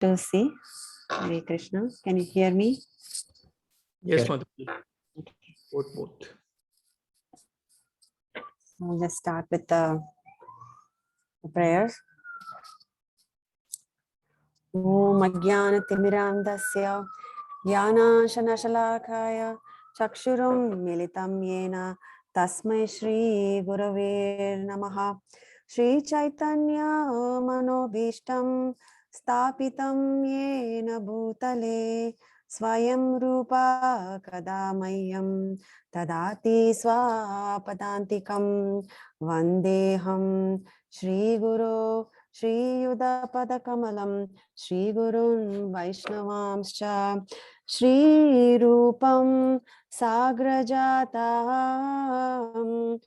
To see. Hare Krishna. Can you hear me? Yes, Mataji. Both. I'll just start with the prayers. Om Ajnana Timirandasya Jnana Shanashalakaya Chakshurum Militam Yena Tasmai Shri Gurave Namaha Shri Chaitanya Manobhishtam Stapitam Yena Bhutale Swayam Rupa Kadamayam Tadati Swapadantikam Vandeham Shri Guru Shri Yuda Padakamalam Shri Gurun Vaishnavamscha Shri Rupam Sagrajatam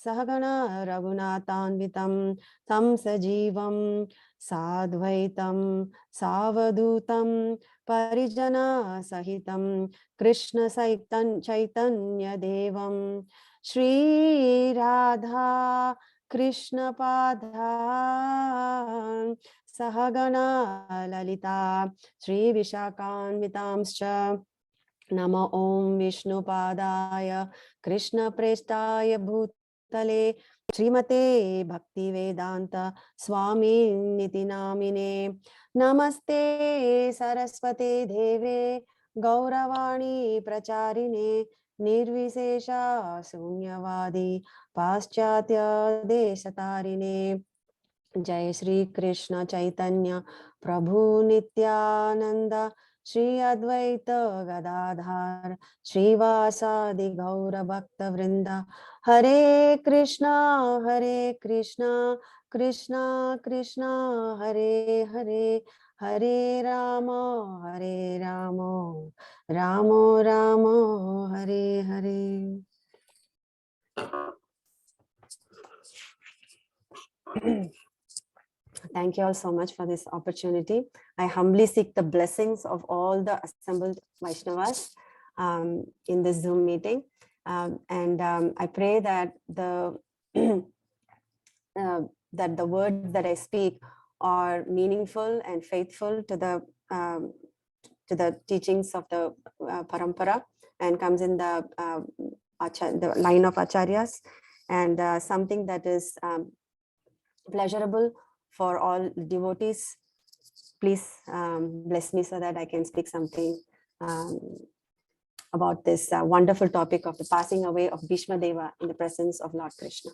Sahagana Raghunatanvitam Tam Sajivam Sadvaitam Savadutam Parijana Sahitam Krishna Chaitanya Devam Shri Radha Krishna Padha Sahagana Lalita Shri Vishakanvitamscha Nama Om Vishnu Padaya Krishna Prestaya Bhutale Srimate Bhakti Vedanta Swami Niti Namine Namaste Saraswate Deve Gauravani Pracharine Nirvisesha Sunyavadi Paschatya Deshatarine Jai Shri Krishna Chaitanya Prabhu Nityananda Shri Advaita Gadadhar Shri Vasadi Gaura Bhakta Vrinda Hare Krishna Krishna Krishna Hare Hare Hare Rama Rama Rama Hare Hare. Thank you all so much for this opportunity. I humbly seek the blessings of all the assembled Vaishnavas in this Zoom meeting. I pray that the words that I speak are meaningful and faithful to the teachings of the parampara and comes in the line of acharyas, and something that is pleasurable for all devotees. Please bless me so that I can speak something about this wonderful topic of the passing away of Bhishma Deva in the presence of Lord Krishna.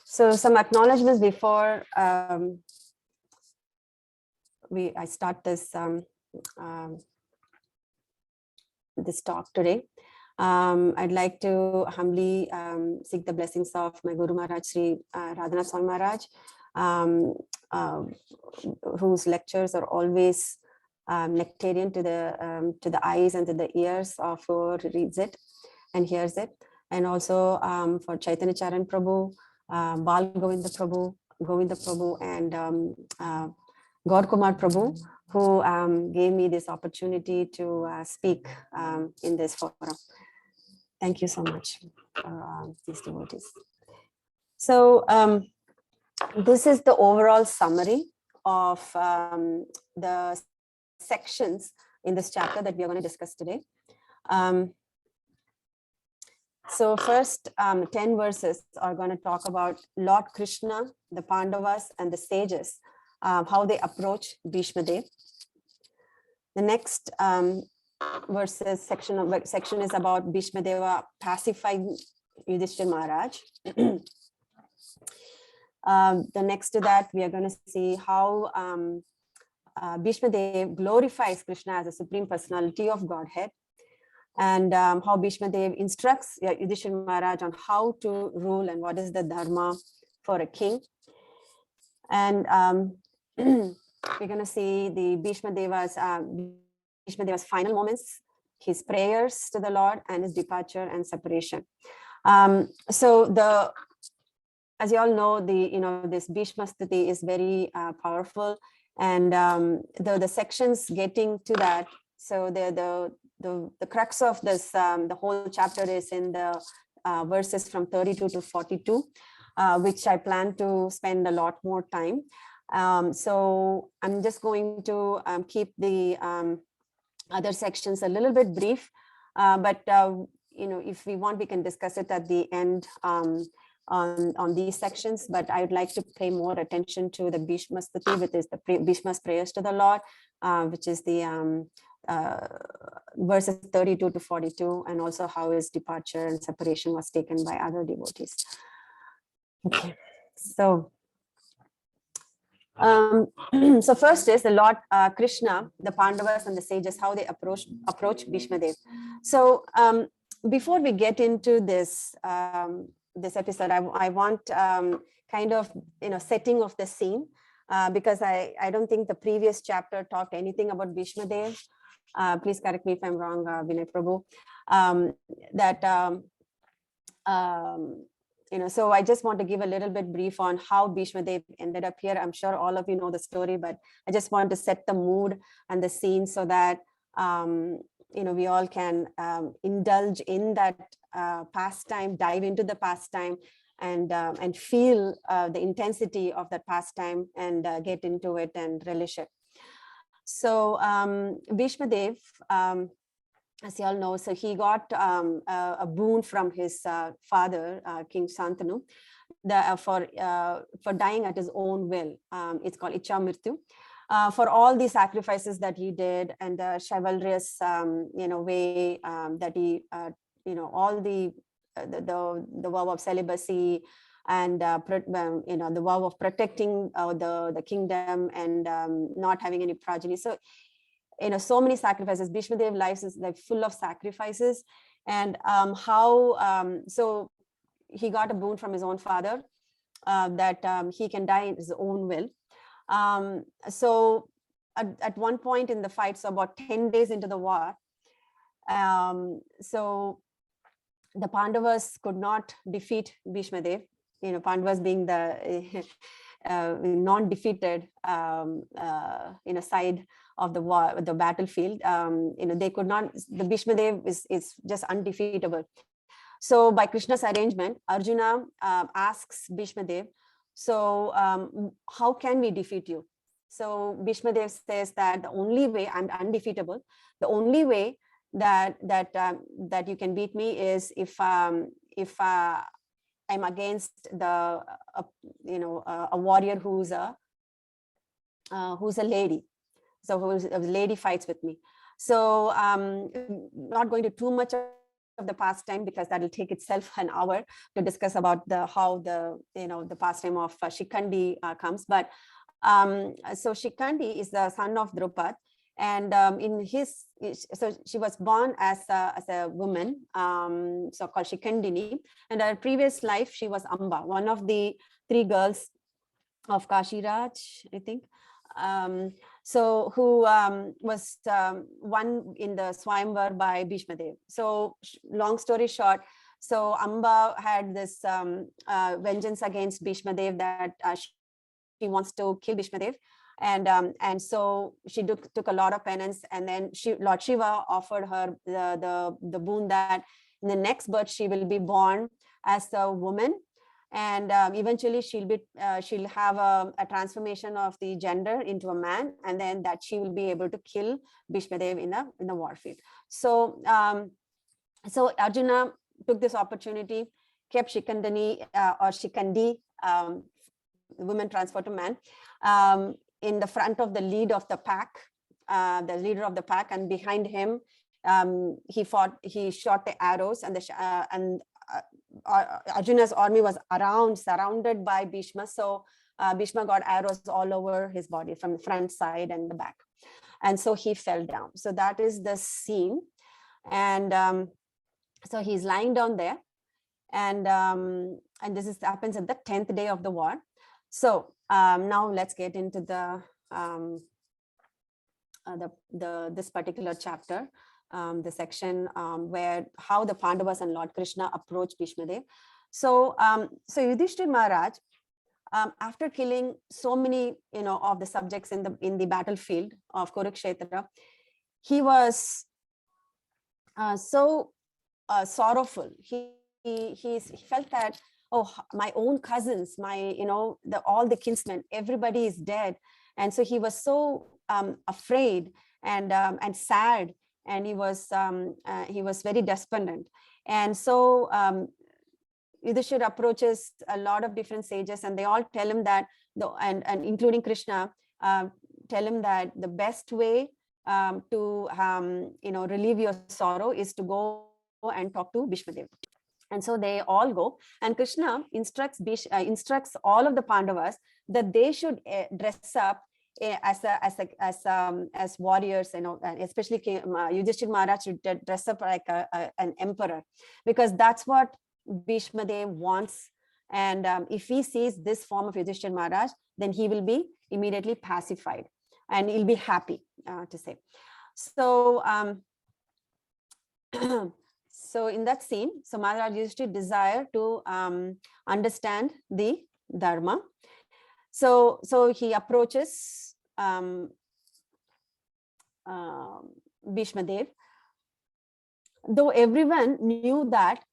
So some acknowledgements before I start this this talk today. I'd like to humbly seek the blessings of my Guru Maharaj, Sri Radhanath Swami Maharaj, whose lectures are always nectarian to the eyes and to the ears of whoever reads it and hears it. And also for Chaitanya Charan Prabhu, Bal Govinda Prabhu, and God Kumar Prabhu, who gave me this opportunity to speak in this forum. Thank you so much for these devotees. So this is the overall summary of the sections in this chapter that we are going to discuss today. So first 10 verses are going to talk about Lord Krishna, the Pandavas, and the sages, how they approach Bhishma Dev. The next section is about Bhishma Deva pacifying Yudhishthira Maharaj. The next to that, we are going to see how Bhishma Dev glorifies Krishna as a supreme personality of Godhead, and how Bhishma Dev instructs Yudhishthira Maharaj on how to rule and what is the dharma for a king. And we're going to see the Bhishma Deva's final moments, his prayers to the Lord, and his departure and separation. So as you all know, this Bhishma Stuti is very powerful, and the sections getting to that. So the crux of this, the whole chapter is in the verses from 32 to 42, which I plan to spend a lot more time. So I'm just going to keep the other sections a little bit brief, but if we want, we can discuss it at the end on these sections. But I would like to pay more attention to the Bhishma Stuti, which is the Bhishma's prayers to the Lord, which is the verses 32 to 42, and also how his departure and separation was taken by other devotees. Okay, so so first is the Lord Krishna, the Pandavas and the sages, how they approach Bhishma Dev. So before we get into this this episode, I want kind of setting of the scene, because I don't think the previous chapter talked anything about Bhishma Dev. Please correct me if I'm wrong, Vinay Prabhu. So I just want to give a little bit brief on how Bhishma Dev ended up here. I'm sure all of you know the story, but I just want to set the mood and the scene so that we all can indulge in that pastime, dive into the pastime, and feel the intensity of that pastime, and get into it and relish it. So Bhishma Dev, as you all know, so he got a boon from his father, King Shantanu, for dying at his own will. It's called Icha Mrityu. For all the sacrifices that he did, and the chivalrous way that he all the vow of celibacy, and the vow of protecting the kingdom, and not having any progeny. So so many sacrifices. Bhishma Dev life is like full of sacrifices, and so he got a boon from his own father, that he can die in his own will. So at one point in the fight, so about 10 days into the war, so the Pandavas could not defeat Bhishma Dev, Pandavas being the non-defeated side of the war, the battlefield. They could not, the Bhishma Dev is just undefeatable. So by Krishna's arrangement, Arjuna asks Bhishma Dev, so how can we defeat you? So Bhishma Dev says that the only way, I'm undefeatable, the only way that you can beat me is if I'm against a warrior who's a lady. So a lady fights with me. So not going to too much of the pastime, because that will take itself an hour to discuss about how the pastime of Shikandi comes. But so Shikandi is the son of Drupad, and so she was born as a woman, so called Shikandini, and her previous life she was Amba, one of the 3 girls of Kashiraj, I think. So who was won in the Swayamvar by Bhishma Dev. So long story short, so Amba had this vengeance against Bhishma Dev, that she wants to kill Bhishma Dev, and so she took a lot of penance, and then Lord Shiva offered her the boon that in the next birth she will be born as a woman, and eventually she'll have a transformation of the gender into a man, and then that she will be able to kill Bhishma Dev in the war field. So so Arjuna took this opportunity, kept Shikandani or Shikandi, women transferred to man, in the front of the lead of the pack, the leader of the pack, and behind him he shot the arrows, and Arjuna's army was surrounded by Bhishma. So Bhishma got arrows all over his body from the front, side, and the back. And so he fell down. So that is the scene. And so he's lying down there. And this happens at the 10th day of the war. So now let's get into this particular chapter. The section where how the Pandavas and Lord Krishna approach Bhishma Dev. So Yudhishthir Maharaj, after killing so many of the subjects in the battlefield of Kurukshetra, he was so sorrowful. He he felt that, oh, my own cousins, my, all the kinsmen, everybody is dead. And so he was so afraid and sad, and he was very despondent. And so Yudhishthira approaches a lot of different sages, and they all tell him that, and including Krishna, tell him that the best way to relieve your sorrow is to go and talk to Bhishmadev. And so they all go, and Krishna instructs all of the Pandavas that they should dress up as warriors, especially Yudhishthira Maharaj should dress up like an emperor, because that's what Bhishmadev wants. And if he sees this form of Yudhishthira Maharaj, then he will be immediately pacified and he'll be happy, to say. So so in that scene, so Maharaj used to desire to understand the dharma. So he approaches Bhishmadev. Though everyone knew that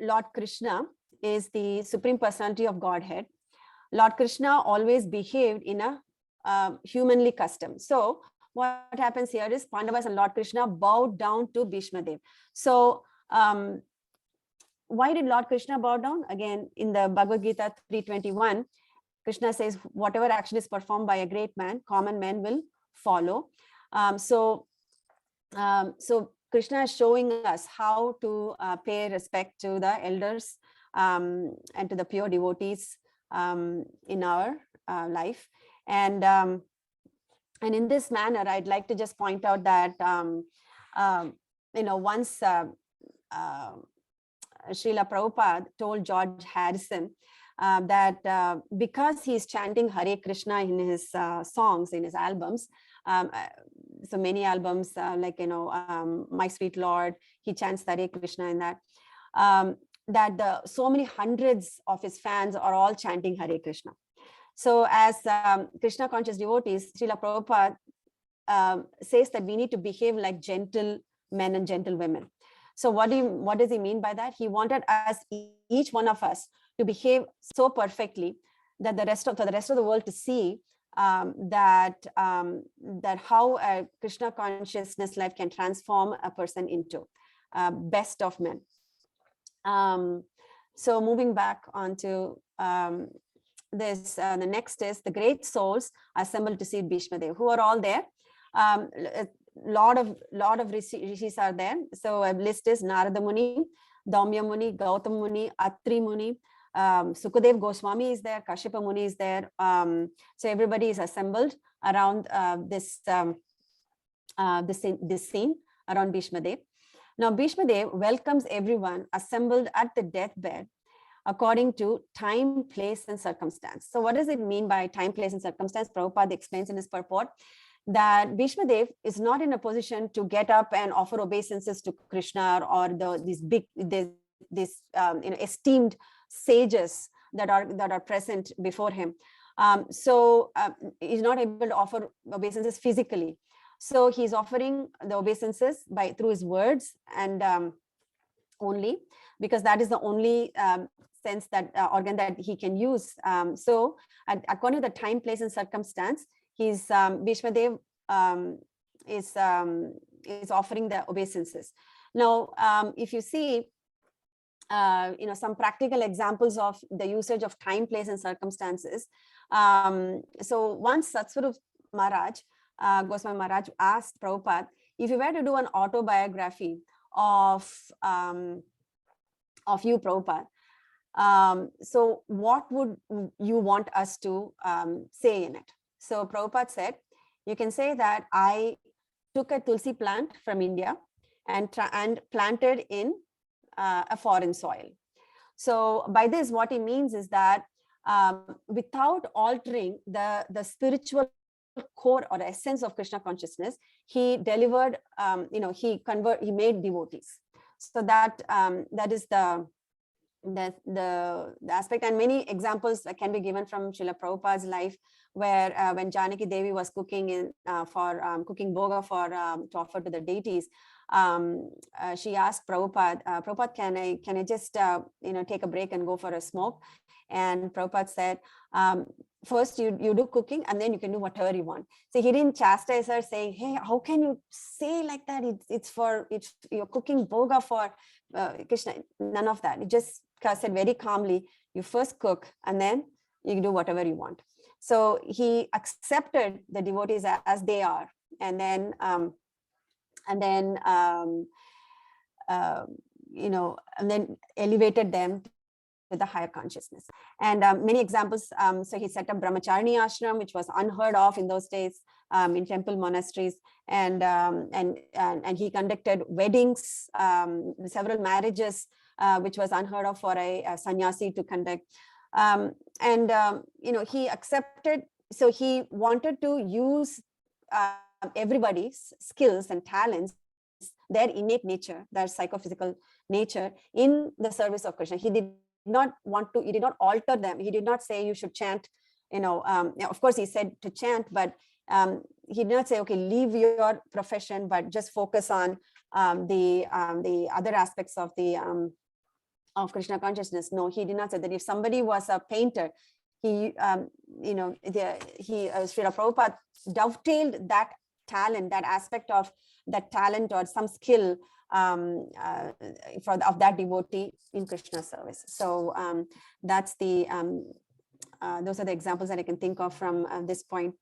Lord Krishna is the Supreme Personality of Godhead, Lord Krishna always behaved in a humanly custom. So what happens here is Pandavas and Lord Krishna bowed down to Bhishmadev. So why did Lord Krishna bow down? Again, in the Bhagavad Gita 3:21, Krishna says, whatever action is performed by a great man, common men will follow. So Krishna is showing us how to pay respect to the elders and to the pure devotees in our life. And in this manner, I'd like to just point out that once Srila Prabhupada told George Harrison that because he's chanting Hare Krishna in his songs, in his albums, so many albums like My Sweet Lord, he chants Hare Krishna in that, that so many hundreds of his fans are all chanting Hare Krishna. So as Krishna conscious devotees, Srila Prabhupada says that we need to behave like gentle men and gentle women. So what does he mean by that? He wanted us, each one of us, to behave so perfectly that for the rest of the world to see that how a Krishna consciousness life can transform a person into best of men. So moving back onto this, the next is the great souls assembled to see Bhishmadev, who are all there. Lot of rishis are there. So a list is Narada Muni, Daumya Muni, Gautam Muni, Atri Muni, Sukadev Goswami is there, Kashyapa Muni is there. So everybody is assembled around this scene around Bhishmadev. Now Bhishmadev welcomes everyone assembled at the deathbed according to time, place, and circumstance. So what does it mean by time, place, and circumstance? Prabhupada explains in his purport that Bhishmadev is not in a position to get up and offer obeisances to Krishna or these esteemed sages that are present before him. So he's not able to offer obeisances physically. So he's offering the obeisances through his words and only, because that is the only sense that organ that he can use. So according to the time, place, and circumstance, he's Bhishmadev is offering the obeisances. Now, if you see, some practical examples of the usage of time, place, and circumstances. So once Satsvarup Maharaj, Goswami Maharaj asked Prabhupada, if you were to do an autobiography of you, Prabhupada, so what would you want us to say in it? So Prabhupada said, you can say that I took a tulsi plant from India and planted in a foreign soil. So by this, what he means is that without altering the spiritual core or essence of Krishna consciousness, he delivered, he made devotees. So that is the aspect, and many examples can be given from Srila Prabhupada's life, where when Janaki Devi was cooking cooking bhoga to offer to the deities, she asked Prabhupada, Prabhupada, can I just take a break and go for a smoke? And Prabhupada said, first you do cooking and then you can do whatever you want. So he didn't chastise her saying, hey, how can you say like that? It's you're cooking bhoga for Krishna. None of that. He just said very calmly, you first cook and then you do whatever you want. So he accepted the devotees as they are, and then elevated them to the higher consciousness. And many examples. So he set up brahmacharni ashram, which was unheard of in those days in temple monasteries, and he conducted weddings, several marriages, which was unheard of for a sannyasi to conduct. He accepted. So he wanted to use everybody's skills and talents, their innate nature, their psychophysical nature, in the service of Krishna. He did not alter them. He did not say you should chant, of course he said to chant, but he did not say, okay, leave your profession, but just focus on the other aspects of of Krishna consciousness. No, he did not say that. If somebody was a painter, Srila Prabhupada dovetailed that talent, that aspect of that talent or some skill of that devotee in Krishna service. So that's those are the examples that I can think of from this point,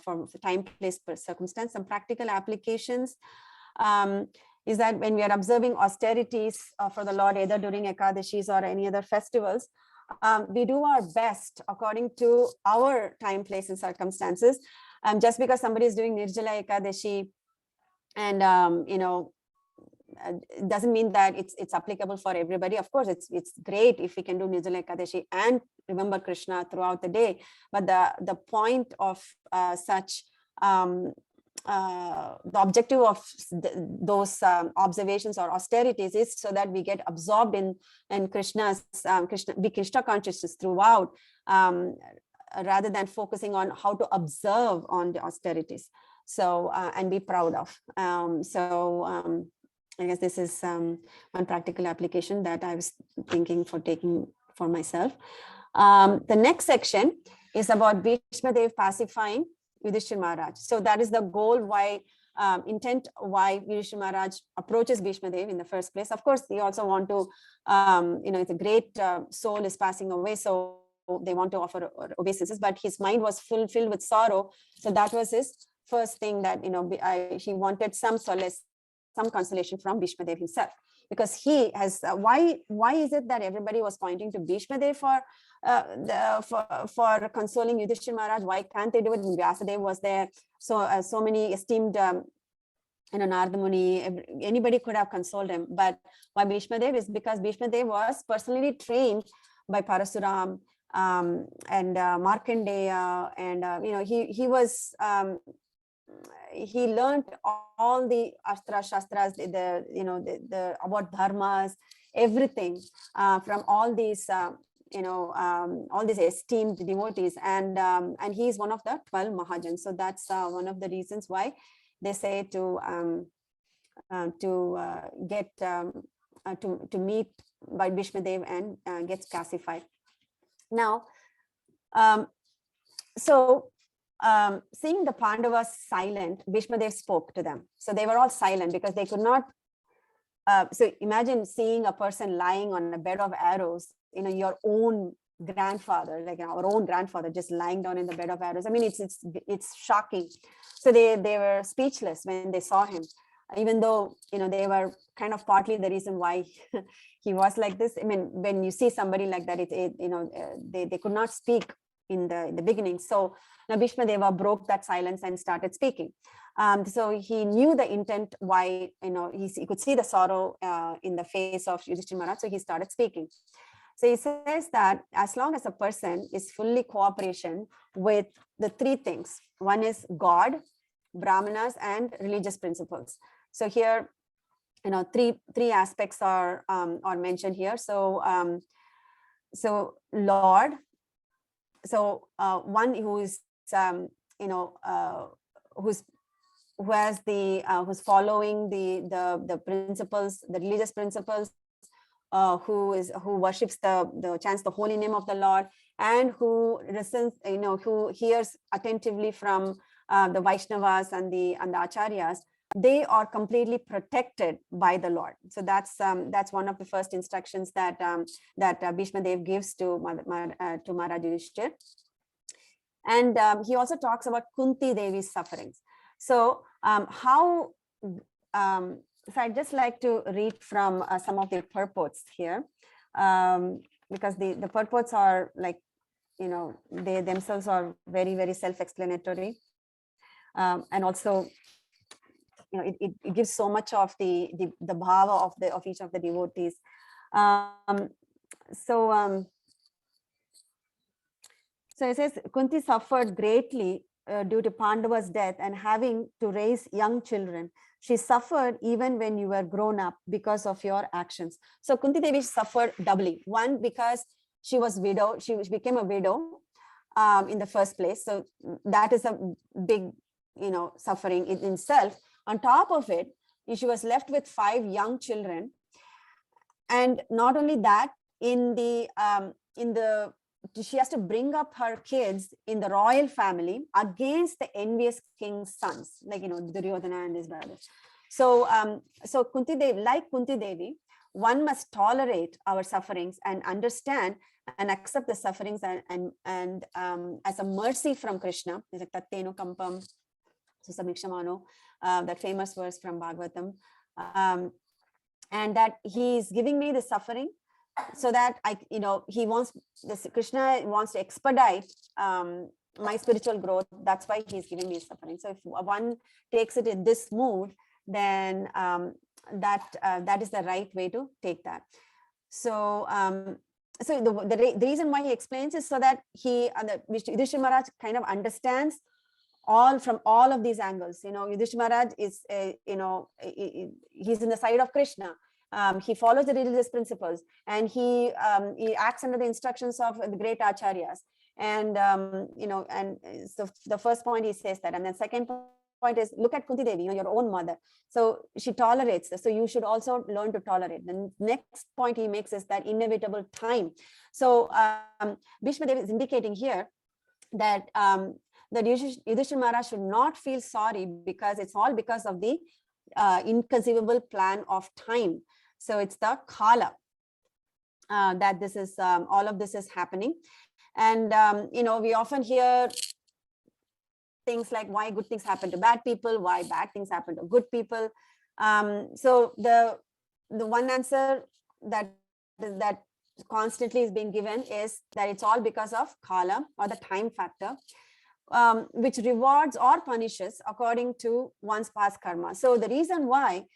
from time, place, circumstance. Some practical applications is that when we are observing austerities for the Lord, either during Ekadashis or any other festivals, we do our best according to our time, place, and circumstances. Just because somebody is doing Nirjala Ekadashi, and doesn't mean that it's applicable for everybody. Of course, it's great if we can do Nirjala Ekadashi and remember Krishna throughout the day. But the point of such the objective of those observations or austerities is so that we get absorbed in Krishna's be Krishna consciousness throughout, rather than focusing on how to observe on the austerities. So and be proud of. I guess this is one practical application that I was thinking for taking for myself. The next section is about Bhishma Dev pacifying Yudhishthira Maharaj. So that is the goal, why intent why Yudhishthira Maharaj approaches Bhishma Dev in the first place. Of course, they also want to, it's a great soul is passing away, so they want to offer obeisances, but his mind was filled with sorrow. So that was his first thing, that he wanted some solace, some consolation from Bhishma Dev himself, because he has why is it that everybody was pointing to Bhishma Dev for consoling Yudhishthira Maharaj? Why can't they do it? Vyasadeva was there, so many esteemed Narada Muni, anybody could have consoled him. But why Bhishma Dev is because Bhishma Dev was personally trained by Parasuram and Markandeya, and he learned all the shastras, the about dharmas, everything from all these all these esteemed devotees, and he is one of the 12 Mahajans. So that's one of the reasons why they say to meet by Bhishma Dev and gets pacified. Now, seeing the Pandavas silent, Bhishma Dev spoke to them. So they were all silent because they could not. So imagine seeing a person lying on a bed of arrows, your own grandfather, like our own grandfather, just lying down in the bed of arrows. I mean, it's shocking. So they were speechless when they saw him, even though they were kind of partly the reason why he was like this. I mean, when you see somebody like that, they could not speak in the beginning. So now Bhishma Deva broke that silence and started speaking. So he knew the intent why, he could see the sorrow in the face of Yudhishthira Maharaj, so he started speaking. So he says that as long as a person is fully cooperation with the three things, one is God, Brahmanas, and religious principles. So here, three aspects are mentioned here. So Lord, so one who is who's who's following the principles, the religious principles, who worships chants the holy name of the Lord, and who listens, who hears attentively from the Vaishnavas and the Acharyas, they are completely protected by the Lord. So that's one of the first instructions that Bhishma Dev gives to Maharaj Yudhishthir. And he also talks about Kunti Devi's sufferings. So so I'd just like to read from some of the purports here, because the purports are like, they themselves are very, very self-explanatory. And also, it gives so much of the bhava of each of the devotees. So it says, Kunti suffered greatly due to Pandava's death and having to raise young children. She suffered even when you were grown up because of your actions. So Kunti Devi suffered doubly. One, because she was widow. She became a widow in the first place. So that is a big, suffering in itself. On top of it, she was left with 5 young children. And not only that, she has to bring up her kids in the royal family against the envious king's sons, like, Duryodhana and his brothers. So, Kunti Devi, one must tolerate our sufferings and understand and accept the sufferings and as a mercy from Krishna. There's like Tatteno Kampam Susamikshamano, that famous verse from Bhagavatam, and that he is giving me the suffering so that Krishna wants to expedite my spiritual growth. That's why he's giving me suffering. So if one takes it in this mood, then that is the right way to take that. So the reason why he explains is so that Yudhishthira Maharaj kind of understands from all of these angles. Yudhishthira Maharaj is he's in the side of Krishna. He follows the religious principles, and he acts under the instructions of the great acharyas. And so the first point he says that, and then second point is, look at Kunti Devi, your own mother. So she tolerates this. So you should also learn to tolerate. The next point he makes is that inevitable time. So Bhishma Devi is indicating here that that Yudhishthira Maharaj should not feel sorry, because it's all because of the inconceivable plan of time. So it's the Kala that this is all of this is happening. And we often hear things like why good things happen to bad people, why bad things happen to good people. So the one answer that constantly is being given is that it's all because of Kala, or the time factor, which rewards or punishes according to one's past karma. So the reason why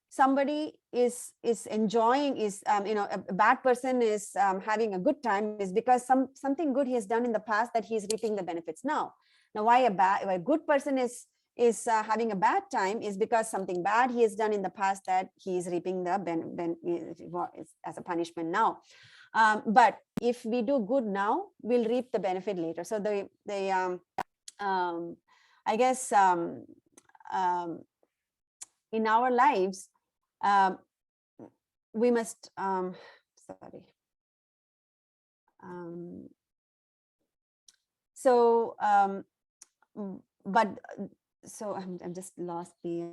somebody is enjoying, a bad person is having a good time, is because something good he has done in the past that he's reaping the benefits now. Now, why a good person is having a bad time is because something bad he has done in the past that he is reaping the as a punishment now. But if we do good now, we'll reap the benefit later. So I guess in our lives, we must so I'm just lost the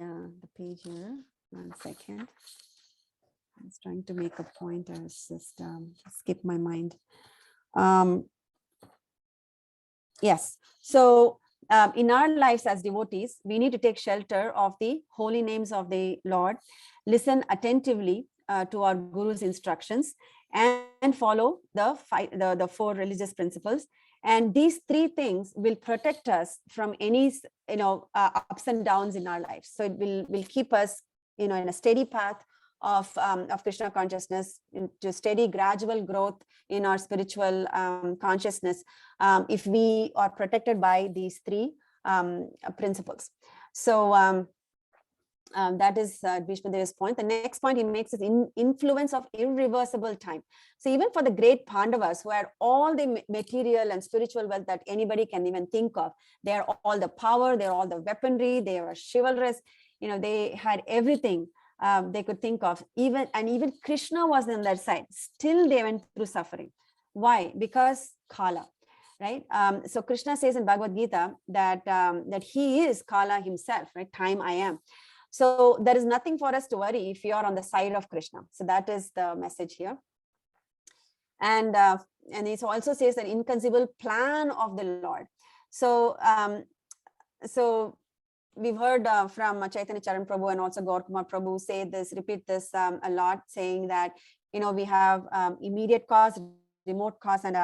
page here. 1 second. I was trying to make a point. I was just skip my mind. Yes. So in our lives as devotees, we need to take shelter of the holy names of the Lord, listen attentively to our Guru's instructions, and follow the 4 religious principles. And these 3 things will protect us from any ups and downs in our lives. So it will keep us in a steady path of Krishna consciousness, into steady gradual growth in our spiritual consciousness, if we are protected by these 3 principles. So That is Bhishma Deva's point. The next point he makes is influence of irreversible time. So even for the great Pandavas who had all the material and spiritual wealth that anybody can even think of, they are all the power, they're all the weaponry, they are chivalrous, they had everything they could think of. Even Krishna was on their side. Still they went through suffering. Why? Because Kala. Right. So Krishna says in Bhagavad Gita that he is Kala himself, right? Time I am. So there is nothing for us to worry if you are on the side of Krishna. So that is the message here. And it also says an inconceivable plan of the Lord. So we've heard from Chaitanya Charan Prabhu and also Gaur Kumar Prabhu repeat this a lot, saying that, we have immediate cause, remote cause, and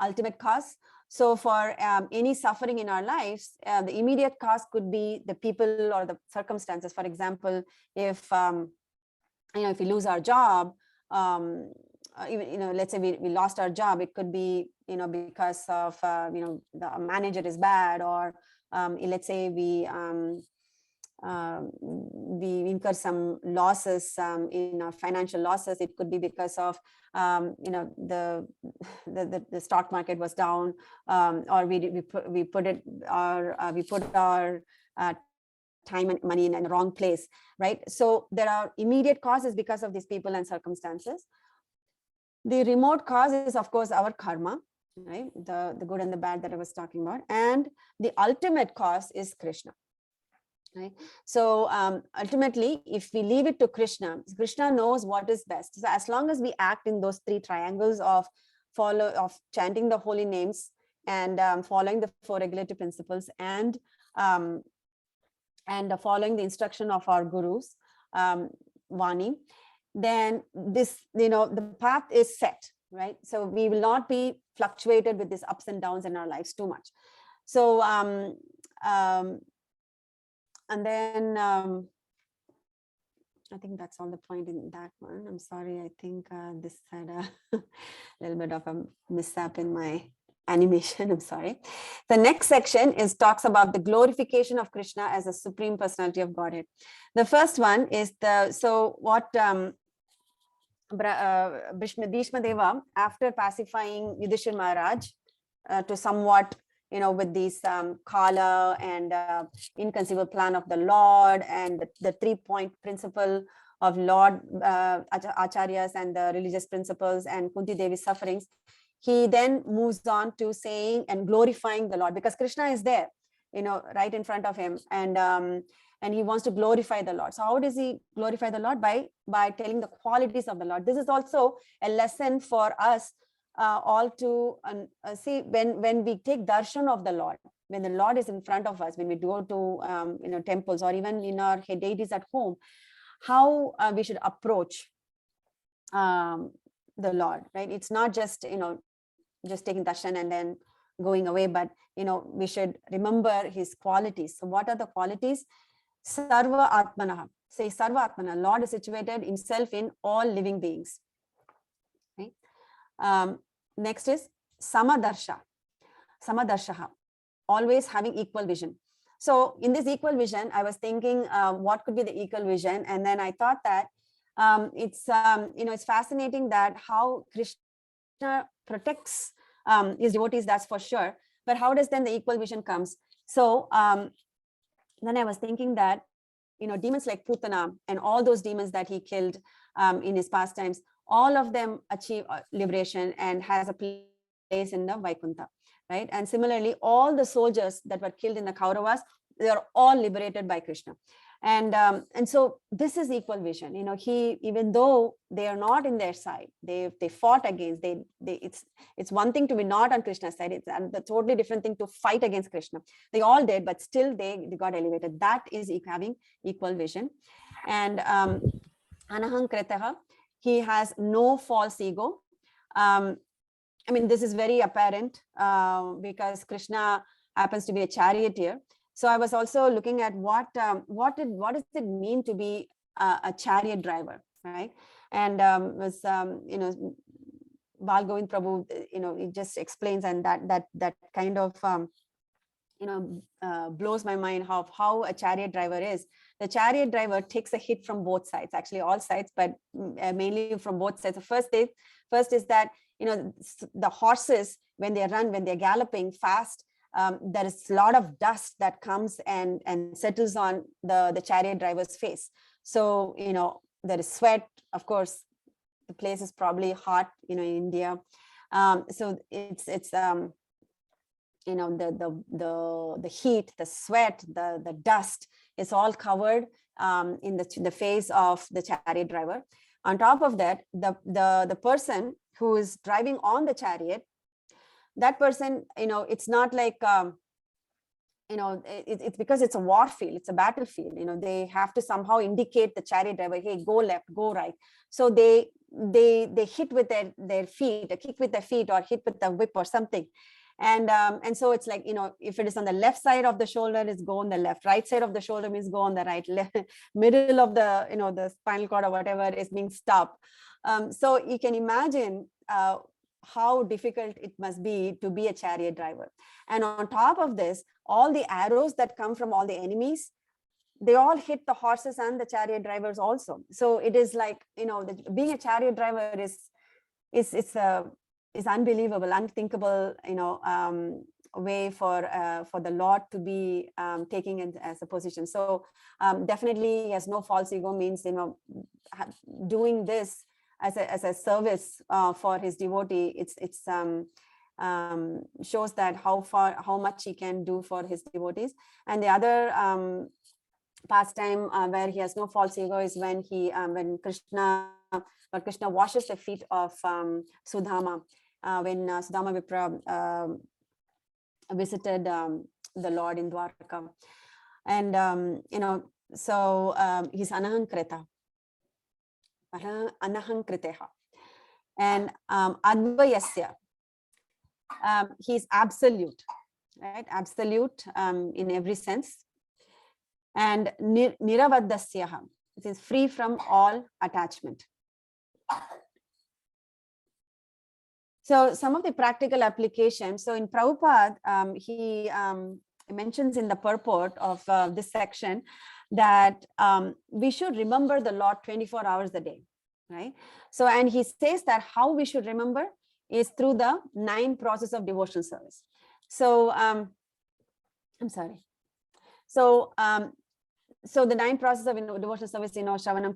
ultimate cause. So for any suffering in our lives, the immediate cause could be the people or the circumstances. For example, if if we lose our job, let's say we lost our job, it could be because of the manager is bad, or let's say we incur some losses in our financial losses. It could be because of the stock market was down, or we put our time and money in the wrong place, right? So there are immediate causes because of these people and circumstances. The remote cause is, of course, our karma, right? The good and the bad that I was talking about. And the ultimate cause is Krishna. Right. So ultimately, if we leave it to Krishna, Krishna knows what is best. So as long as we act in those three triangles of chanting the holy names and following the 4 regulative principles and following the instruction of our gurus, Vani, then this, the path is set, right? So we will not be fluctuated with these ups and downs in our lives too much. So and then I think that's all the point in that one. I'm sorry, I think this had a little bit of a mishap in my animation. I'm sorry. The next section talks about the glorification of Krishna as a supreme personality of Godhead. The first one is what Bhishma Deva, after pacifying Yudhishthira Maharaj to somewhat, with these Kala and inconceivable plan of the Lord and the 3-point principle of Lord Acharyas and the religious principles and Kunti Devi's sufferings, he then moves on to saying and glorifying the Lord, because Krishna is there, right in front of him, and he wants to glorify the Lord. So how does he glorify the Lord? By telling the qualities of the Lord. This is also a lesson for us all to see when we take darshan of the Lord, when the Lord is in front of us, when we go to temples or even in our deities at home, how we should approach the Lord, right? It's not just just taking darshan and then going away, but we should remember his qualities. So what are the qualities? Sarva Atmanaha. Say Sarva Atmana. Lord is situated himself in all living beings. Right? Next is Samadarsha. Samadarshaha. Always having equal vision. So in this equal vision, I was thinking what could be the equal vision, and then I thought that it's fascinating that how Krishna protects his devotees, that's for sure. But how does then the equal vision comes? So then I was thinking that demons like Putana and all those demons that he killed in his pastimes, all of them achieve liberation and has a place in the Vaikuntha, right? And similarly, all the soldiers that were killed in the Kauravas, they are all liberated by Krishna. And so this is equal vision. He, even though they are not in their side, they fought against, it's one thing to be not on Krishna's side. It's a totally different thing to fight against Krishna. They all did, but still they got elevated. That is having equal vision. And Anahankritaha, he has no false ego. I mean, this is very apparent because Krishna happens to be a charioteer. So I was also looking at what does it mean to be a chariot driver, right? And Bal Govind Prabhu, he just explains, and that kind of blows my mind how a chariot driver is. The chariot driver takes a hit from both sides, actually all sides, but mainly from both sides. The first is that, the horses, when they run, when they're galloping fast, there is a lot of dust that comes and settles on the chariot driver's face. So, there is sweat, of course. The place is probably hot, in India. So it's the heat, the sweat, the dust is all covered in the face of the chariot driver. On top of that, the person who is driving on the chariot, that person, it's not like it's because it's a war field, it's a battlefield. They have to somehow indicate the chariot driver, hey, go left, go right. So they hit with their feet, a kick with their feet, or hit with the whip or something. And so it's like, if it is on the left side of the shoulder, it's go on the left, right side of the shoulder means go on the right, left, middle of the, the spinal cord or whatever is being stopped. So you can imagine how difficult it must be to be a chariot driver. And on top of this, all the arrows that come from all the enemies, they all hit the horses and the chariot drivers also. So it is like, being a chariot driver is unbelievable, unthinkable, way for the Lord to be taking it as a position. So definitely he has no false ego, means, doing this as a service for his devotee. It's shows that how much he can do for his devotees. And the other pastime where he has no false ego is when when Krishna washes the feet of Sudama, when Sudama Vipra visited the Lord in Dwarka. And so he's anahankrita, anahankriteha, and advayasya, he's absolute, right? Absolute in every sense. And niravadasyaha, it is free from all attachment. So some of the practical applications. So in Prabhupada, he mentions in the purport of this section that we should remember the Lord 24 hours a day, right? So, and he says that how we should remember is through the 9 process of devotional service. So, I'm sorry. So, so the 9 process of devotional service, Shravanam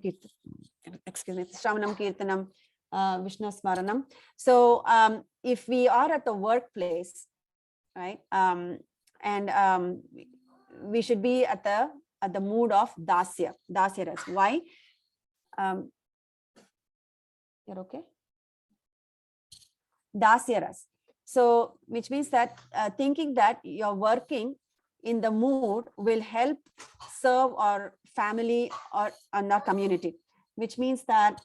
Kirtanam, Vishnu Smaranam. So if we are at the workplace, right, and we should be at the mood of dasya ras. Why? You're okay? Dasya ras. So which means that thinking that you're working in the mood will help serve our family or our community, which means that,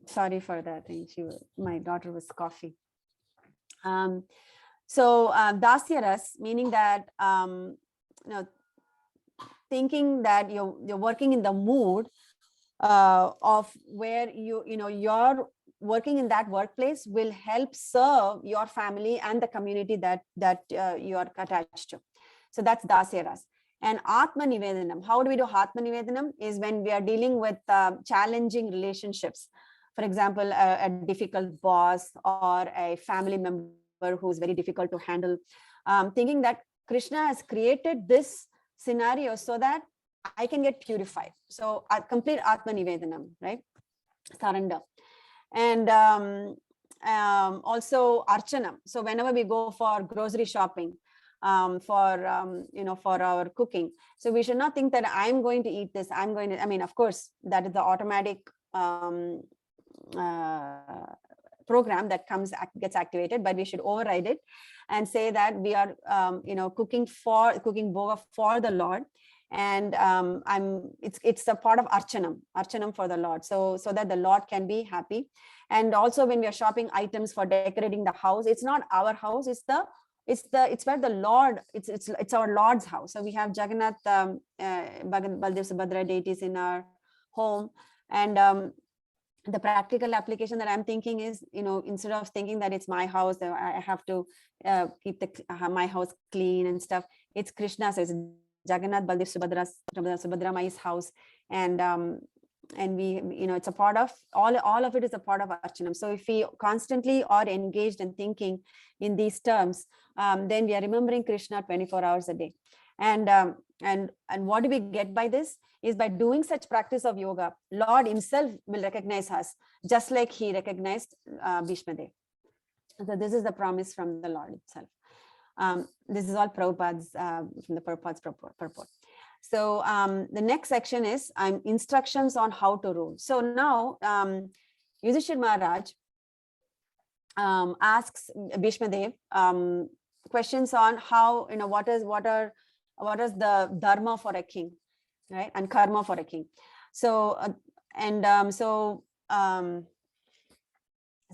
sorry for that, my daughter was coughing. So dasya ras, meaning that thinking that you're working in the mood of where you're working in that workplace will help serve your family and the community that you are attached to. So that's dasya ras. And Atma Nivedanam, how do we do Atma Nivedanam? Is when we are dealing with challenging relationships. For example, a difficult boss or a family member who is very difficult to handle. Thinking that Krishna has created this scenario so that I can get purified. So complete Atma Nivedanam, right? Surrender. And also Archanam. So whenever we go for grocery shopping, for our cooking, so we should not think that I'm going to eat this, of course that is the automatic program that gets activated, but we should override it and say that we are cooking bhoga for the Lord, and it's a part of archanam for the Lord, so that the Lord can be happy. And also when we are shopping items for decorating the house, it's not our house, it's where the Lord, it's our Lord's house. So we have Jagannath, Baldev, Subhadra deities in our home, and the practical application that I'm thinking is, instead of thinking that it's my house, that I have to keep my house clean and stuff, it's Krishna. So it's Jagannath, Baldev, Subhadra Mai's house. And we, it's a part of, all of it is a part of Archanam. So if we constantly are engaged and thinking in these terms, then we are remembering Krishna 24 hours a day. And what do we get by this? Is by doing such practice of yoga, Lord himself will recognize us, just like he recognized Bhishma Dev. So this is the promise from the Lord itself. This is all Prabhupada's, from the Prabhupada's purport. So the next section is instructions on how to rule. So now Yudhishthira Maharaj asks Bhishma Dev questions on how, what is the dharma for a king, right, and karma for a king. So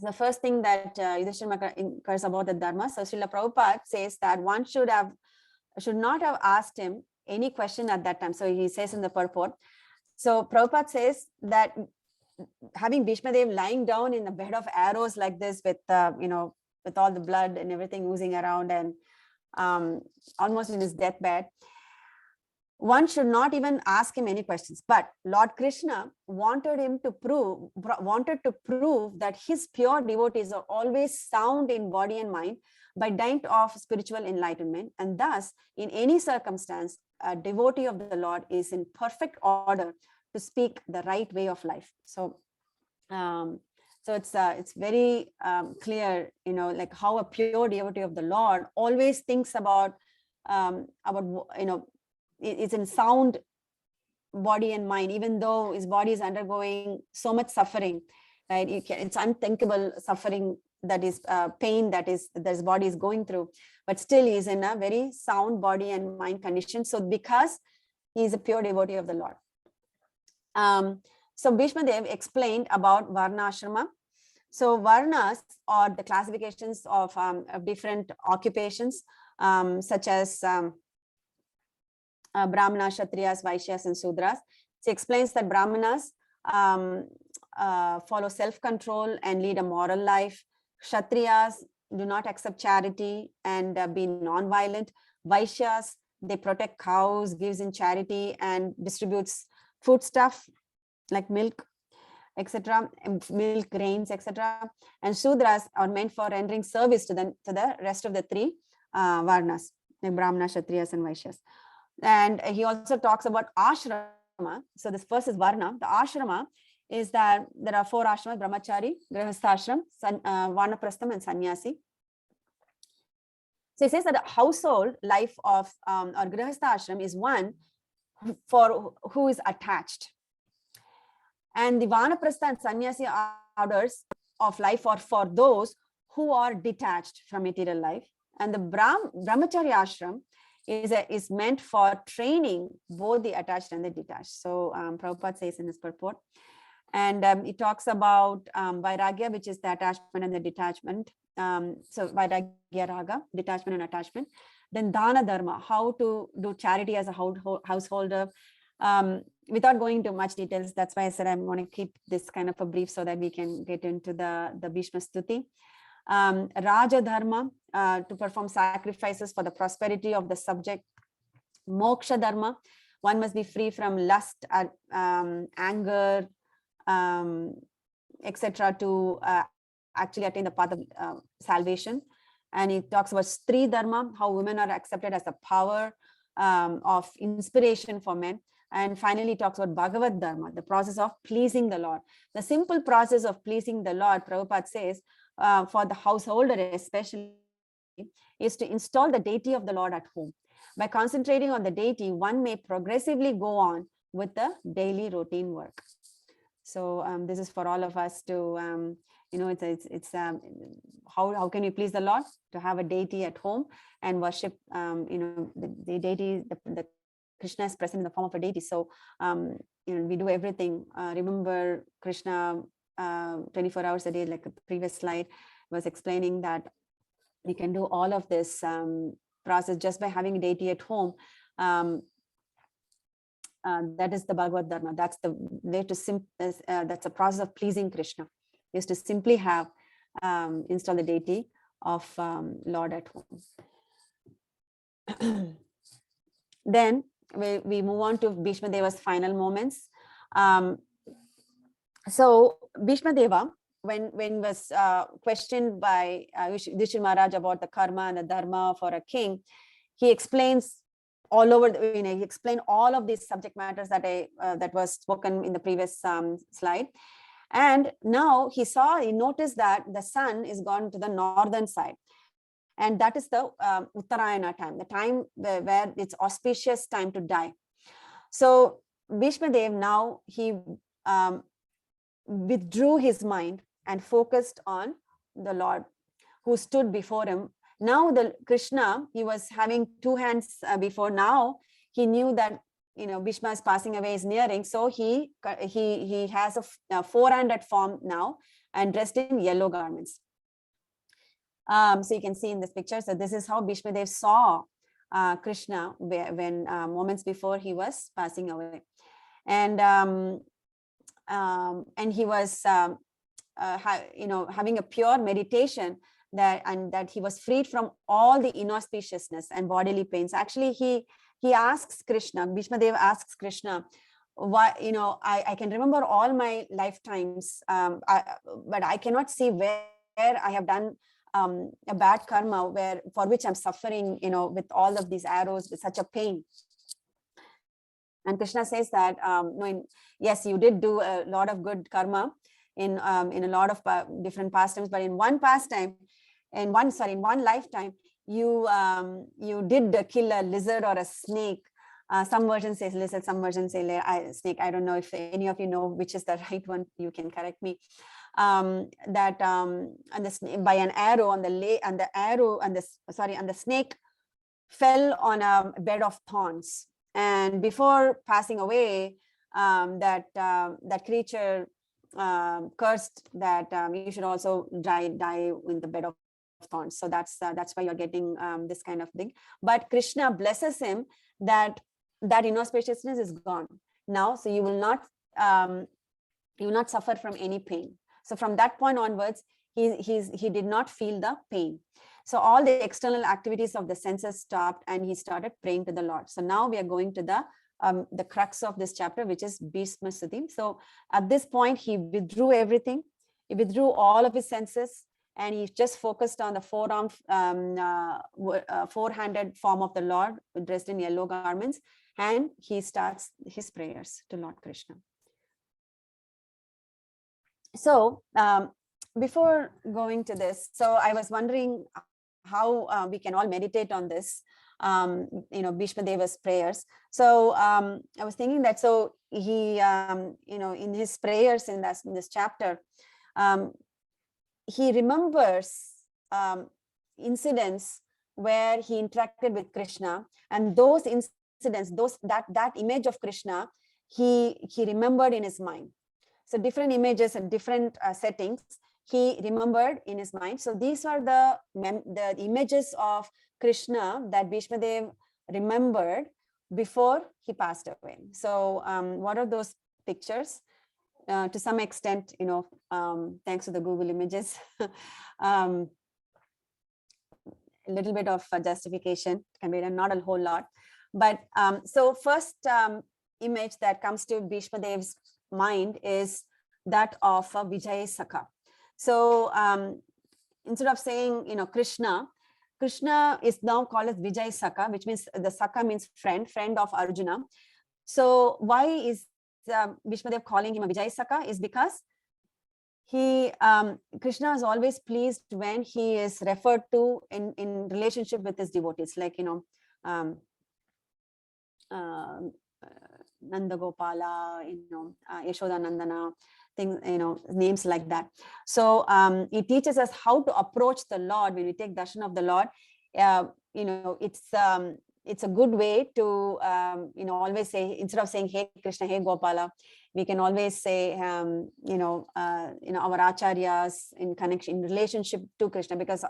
the first thing that Yudhishthira Maharaj inquires about the dharma. So Srila Prabhupada says that one should not have asked him any question at that time. So he says in the purport. So Prabhupada says that having Bhishma Dev lying down in a bed of arrows like this, with with all the blood and everything oozing around, and almost in his deathbed, one should not even ask him any questions. But Lord Krishna wanted to prove that his pure devotees are always sound in body and mind by dint of spiritual enlightenment, and thus in any circumstance a devotee of the Lord is in perfect order to speak the right way of life. So it's very clear, like how a pure devotee of the Lord always thinks about it's in sound body and mind, even though his body is undergoing so much suffering, right? It's unthinkable suffering, that is pain that his body is going through, but still he's in a very sound body and mind condition. So because he is a pure devotee of the Lord. So Bhishma Dev explained about Varna Ashrama. So Varnas are the classifications of different occupations, such as Brahmanas, Kshatriyas, Vaishyas, and Sudras. She explains that Brahmanas follow self-control and lead a moral life. Kshatriyas do not accept charity and be non-violent. Vaishyas, they protect cows, gives in charity, and distributes foodstuff like milk, etc., milk, grains, etc. And Sudras are meant for rendering service to the rest of the three Varnas, like Brahmana, Kshatriyas, and Vaishyas. And he also talks about ashrama. So this first is Varna. The ashrama is that there are 4 ashramas: Brahmachari, Grihasthashram, Vanaprastham, and Sannyasi. So he says that the household life of or Grihasthashram is one for who is attached. And the Vanaprastha and Sannyasi orders of life are for those who are detached from material life. And the Brahmachari ashram is meant for training both the attached and the detached. So Prabhupada says in his purport. And he talks about Vairagya, which is the attachment and the detachment. So Vairagya Raga, detachment and attachment. Then Dana Dharma, how to do charity as a householder. Without going into much details, that's why I said I'm going to keep this kind of a brief so that we can get into the Bhishma Stuti. Raja Dharma, to perform sacrifices for the prosperity of the subject. Moksha Dharma, one must be free from lust, anger, etc., to actually attain the path of salvation. And he talks about Stri Dharma, how women are accepted as a power of inspiration for men. And finally, he talks about Bhagavad Dharma, the process of pleasing the Lord. The simple process of pleasing the Lord, Prabhupada says, for the householder especially, is to install the deity of the Lord at home. By concentrating on the deity, one may progressively go on with the daily routine work. So this is for all of us to, it's how can you please the Lord? To have a deity at home and worship, the deity, the Krishna is present in the form of a deity. So, we do everything. Remember Krishna 24 hours a day, like the previous slide was explaining that we can do all of this process just by having a deity at home. That is the Bhagavad Dharma. That's the way to that's a process of pleasing Krishna, is to simply have install the deity of Lord at home. Then we move on to Bhishma Deva's final moments. So Bhishma Deva, when was questioned by Yudhishthira Maharaj about the karma and the dharma for a king, he explains all over. He explained all of these subject matters that that was spoken in the previous slide. And now he noticed that the sun is gone to the northern side. And that is the Uttarayana time, the time where it's auspicious time to die. So Bhishma Dev now, he withdrew his mind and focused on the Lord who stood before him. Now the Krishna, he was having two hands before. Now he knew that Bhishma is passing away, is nearing. So he has a four-handed form now and dressed in yellow garments. So you can see in this picture. So this is how Bhishma Dev saw Krishna when moments before he was passing away, and he was having a pure meditation that he was freed from all the inauspiciousness and bodily pains. Actually, he asks Krishna. Bhishma Dev asks Krishna, why, I can remember all my lifetimes, but I cannot see where I have done a bad karma for which I'm suffering, with all of these arrows, with such a pain. And Krishna says that, yes, you did do a lot of good karma in a lot of different pastimes, but in one pastime, in one lifetime, you did kill a lizard or a snake. Some version says lizard, some version say snake. I don't know if any of you know which is the right one. You can correct me. By an arrow and the snake fell on a bed of thorns, and before passing away, that creature cursed that you should also die in the bed of thorns. So that's why you're getting this kind of thing. But Krishna blesses him that inauspiciousness is gone now, so you will not suffer from any pain. So from that point onwards, he did not feel the pain. So all the external activities of the senses stopped, and he started praying to the Lord. So now we are going to the crux of this chapter, which is Bhishma Stuti. So at this point, he withdrew everything. He withdrew all of his senses, and he just focused on the four-handed form of the Lord, dressed in yellow garments, and he starts his prayers to Lord Krishna. So before going to this, so I was wondering how we can all meditate on this, Bhishma Deva's prayers. So I was thinking that, so he, in his prayers in this chapter, he remembers incidents where he interacted with Krishna, and those incidents, that image of Krishna, he remembered in his mind. So different images and different settings he remembered in his mind. So these are the images of Krishna that Bhishma Dev remembered before he passed away. So what are those pictures? To some extent, thanks to the Google images, a little bit of justification can be done, not a whole lot. But so first image that comes to Bhishma Dev's mind is that of Vijay Sakha. So instead of saying, Krishna is now called as Vijay Sakha, which means the Sakha means friend of Arjuna. So why is Bhishma Dev calling him a Vijay Sakha? Is because Krishna is always pleased when he is referred to in relationship with his devotees, like, Nanda Gopala, Yashoda Nandana, things, names like that. So it teaches us how to approach the Lord when we take darshan of the Lord. It's a good way to always say, instead of saying hey Krishna, hey Gopala, we can always say our acharyas in connection, in relationship to Krishna, because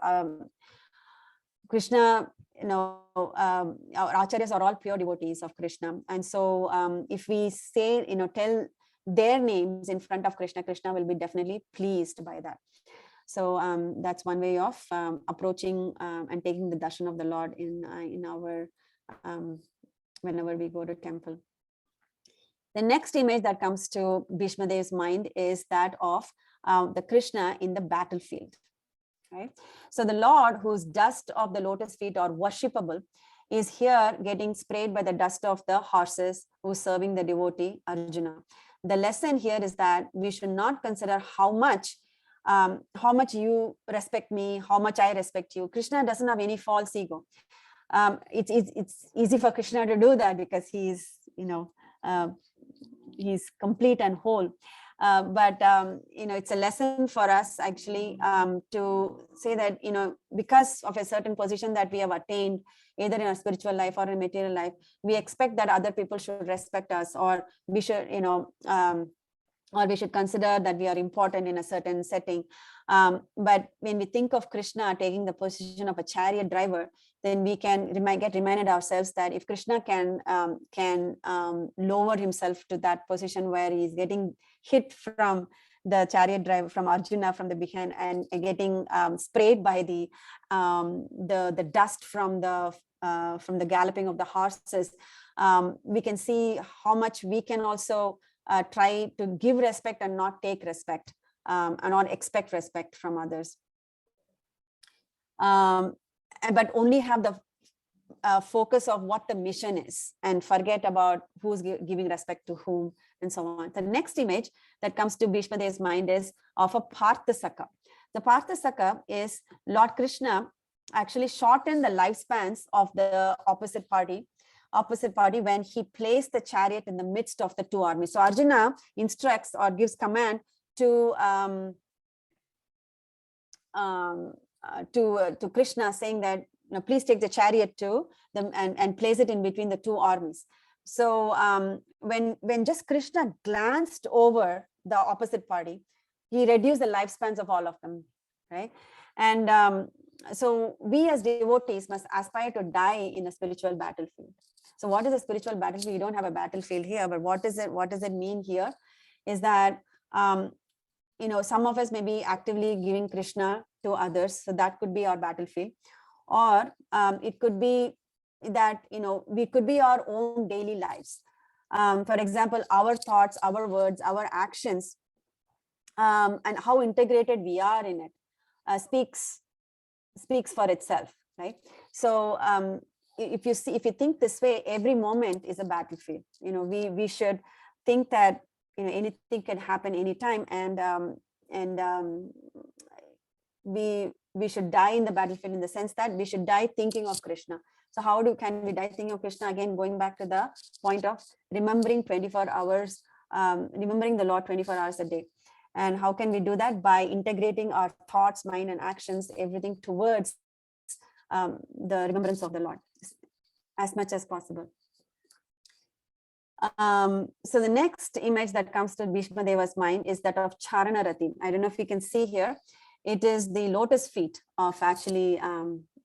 Krishna our acharyas are all pure devotees of Krishna. And so if we say, tell their names in front of Krishna, Krishna will be definitely pleased by that. So that's one way of approaching and taking the darshan of the Lord in our whenever we go to temple. The next image that comes to Bhishma Dev's mind is that of the Krishna in the battlefield. Right? So the Lord, whose dust of the lotus feet are worshipable, is here getting sprayed by the dust of the horses who's serving the devotee Arjuna. The lesson here is that we should not consider how much you respect me, how much I respect you. Krishna doesn't have any false ego. It's easy for Krishna to do that because he's he's complete and whole. But it's a lesson for us actually to say that because of a certain position that we have attained, either in our spiritual life or in material life, we expect that other people should respect us, or we should or we should consider that we are important in a certain setting. But when we think of Krishna taking the position of a chariot driver, then we can get reminded ourselves that if Krishna can lower himself to that position where he's getting hit from the chariot driver, from Arjuna, from the behind, and getting sprayed by the dust from the galloping of the horses, we can see how much we can also try to give respect and not take respect, and not expect respect from others. But only have the focus of what the mission is and forget about who's giving respect to whom and so on. The next image that comes to Bhishma Dev's mind is of a Parthasaka. The Parthasaka is Lord Krishna actually shortened the lifespans of the opposite party when he placed the chariot in the midst of the two armies. So Arjuna instructs or gives command to Krishna, saying that please take the chariot to them and place it in between the two armies. So when just Krishna glanced over the opposite party, he reduced the lifespans of all of them, right? And so we as devotees must aspire to die in a spiritual battlefield. So what is a spiritual battlefield? We don't have a battlefield here, but what does it mean here is that some of us may be actively giving Krishna to others, so that could be our battlefield. Or it could be that we could be our own daily lives. For example, our thoughts, our words, our actions, and how integrated we are in it speaks for itself, right? So if you think this way, every moment is a battlefield. We should think that anything can happen anytime, and we should die in the battlefield, in the sense that we should die thinking of Krishna. So how can we die thinking of Krishna? Again, going back to the point of remembering 24 hours, remembering the Lord 24 hours a day. And how can we do that? By integrating our thoughts, mind, and actions, everything towards the remembrance of the Lord as much as possible. So the next image that comes to Bhishma Deva's mind is that of Charanarati. I don't know if you can see here. It is the lotus feet of actually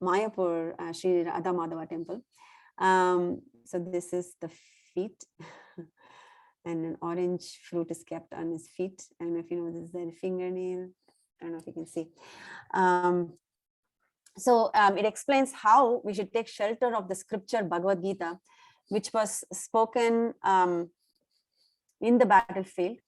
Mayapur Sri Radha Madhava temple. So this is the feet, and an orange fruit is kept on his feet. I don't know if you know, this is a fingernail. I don't know if you can see. So it explains how we should take shelter of the scripture Bhagavad Gita, which was spoken in the battlefield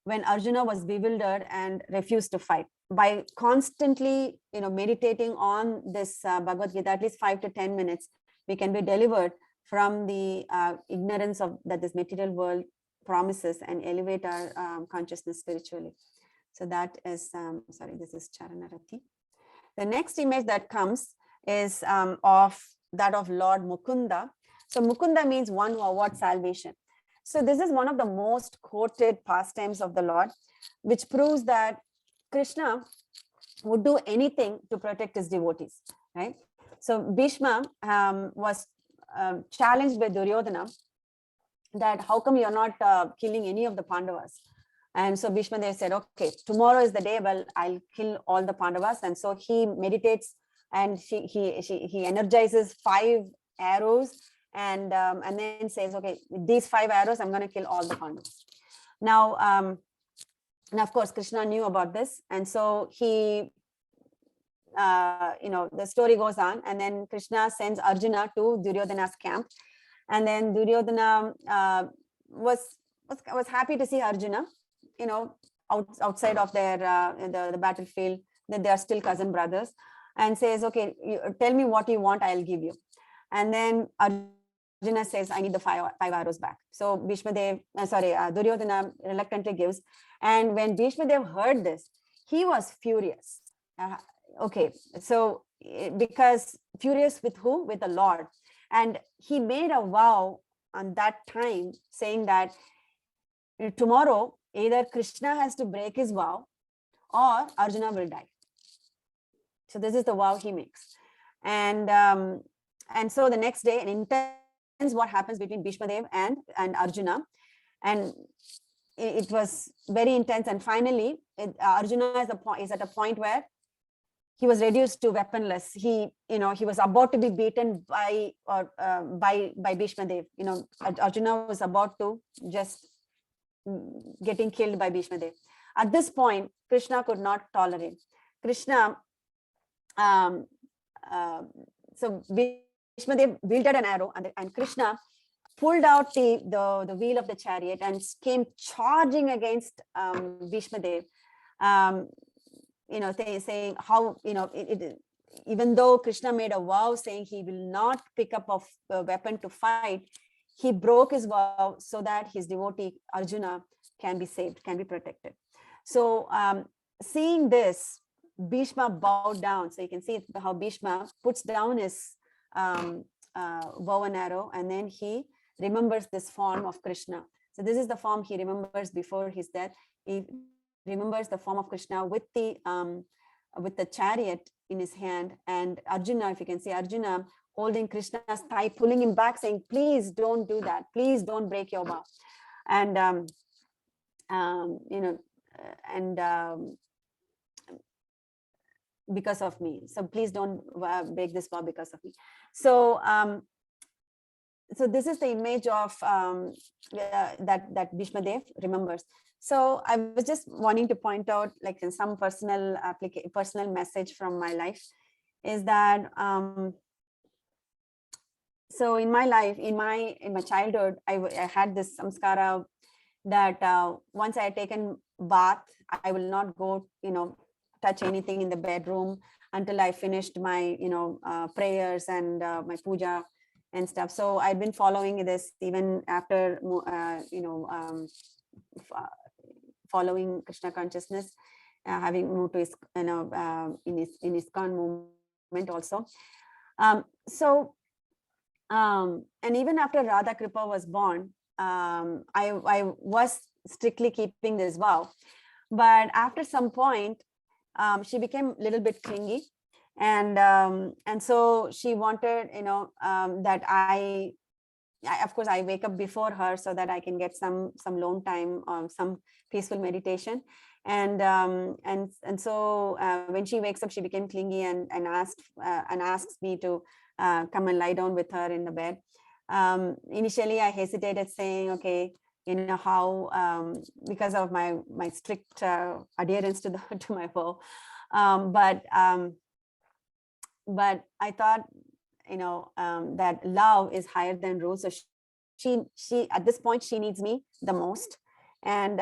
when Arjuna was bewildered and refused to fight. By constantly, meditating on this Bhagavad Gita, at least 5 to 10 minutes, we can be delivered from the ignorance that this material world promises and elevate our consciousness spiritually. So that is, this is Charanarati. The next image that comes is of Lord Mukunda. So Mukunda means one who awards salvation. So this is one of the most quoted pastimes of the Lord, which proves that Krishna would do anything to protect his devotees, right? So Bhishma was challenged by Duryodhana that how come you're not killing any of the Pandavas? And so Bhishma Dev said, okay, tomorrow is the day, well, I'll kill all the Pandavas. And so he meditates and he energizes 5 arrows, and then says, okay, with these 5 arrows, I'm going to kill all the Pandavas. Now, and of course, Krishna knew about this, and so he, the story goes on, and then Krishna sends Arjuna to Duryodhana's camp, and then Duryodhana was happy to see Arjuna, outside of their the battlefield, that they are still cousin brothers, and says, okay, tell me what you want, I'll give you. And then Arjuna says, I need the 5 arrows back. So Duryodhana reluctantly gives. And when Bhishmadev heard this, he was furious. Okay, so because furious with who? With the Lord. And he made a vow on that time saying that tomorrow, either Krishna has to break his vow or Arjuna will die. So this is the vow he makes. And so the next day, an intense what happens between Bhishmadev and Arjuna. And it was very intense. And finally, Arjuna is at a point where he was reduced to weaponless. He was about to be beaten by Bhishmadev. Arjuna was about to just getting killed by Bhishmadev. At this point, Krishna could not tolerate. Krishna, so Bhishmadev wielded an arrow, and Krishna pulled out the wheel of the chariot and came charging against Bhishmadev. Saying how, even though Krishna made a vow saying he will not pick up a weapon to fight, he broke his vow so that his devotee Arjuna can be saved, can be protected. So seeing this, Bhishma bowed down. So you can see how Bhishma puts down his bow and arrow, and then he remembers this form of Krishna. So this is the form he remembers before his death. He remembers the form of Krishna with the chariot in his hand, and Arjuna, if you can see Arjuna holding Krishna's thigh, pulling him back, saying, please don't do that, please don't break your vow, and because of me, so please don't break this vow because of me. So so this is the image of that Bhishmadev remembers. So I was just wanting to point out, like, in some personal message from my life, is that so in my life, in my childhood, I had this samskara that once I had taken bath, I will not go, touch anything in the bedroom until I finished my, prayers and my puja and stuff. So I've been following this even after, following Krishna consciousness, having moved to his, in his ISKCON movement also. And even after Radha Kripa was born, I was strictly keeping this vow. But after some point, she became a little bit clingy, and so she wanted, that I of course I wake up before her so that I can get some lone time, some peaceful meditation, and so when she wakes up, she became clingy and asks me to come and lie down with her in the bed. Initially, I hesitated, saying, okay, how because of my strict adherence to my vow, but I thought, that love is higher than rules. So she at this point, she needs me the most, and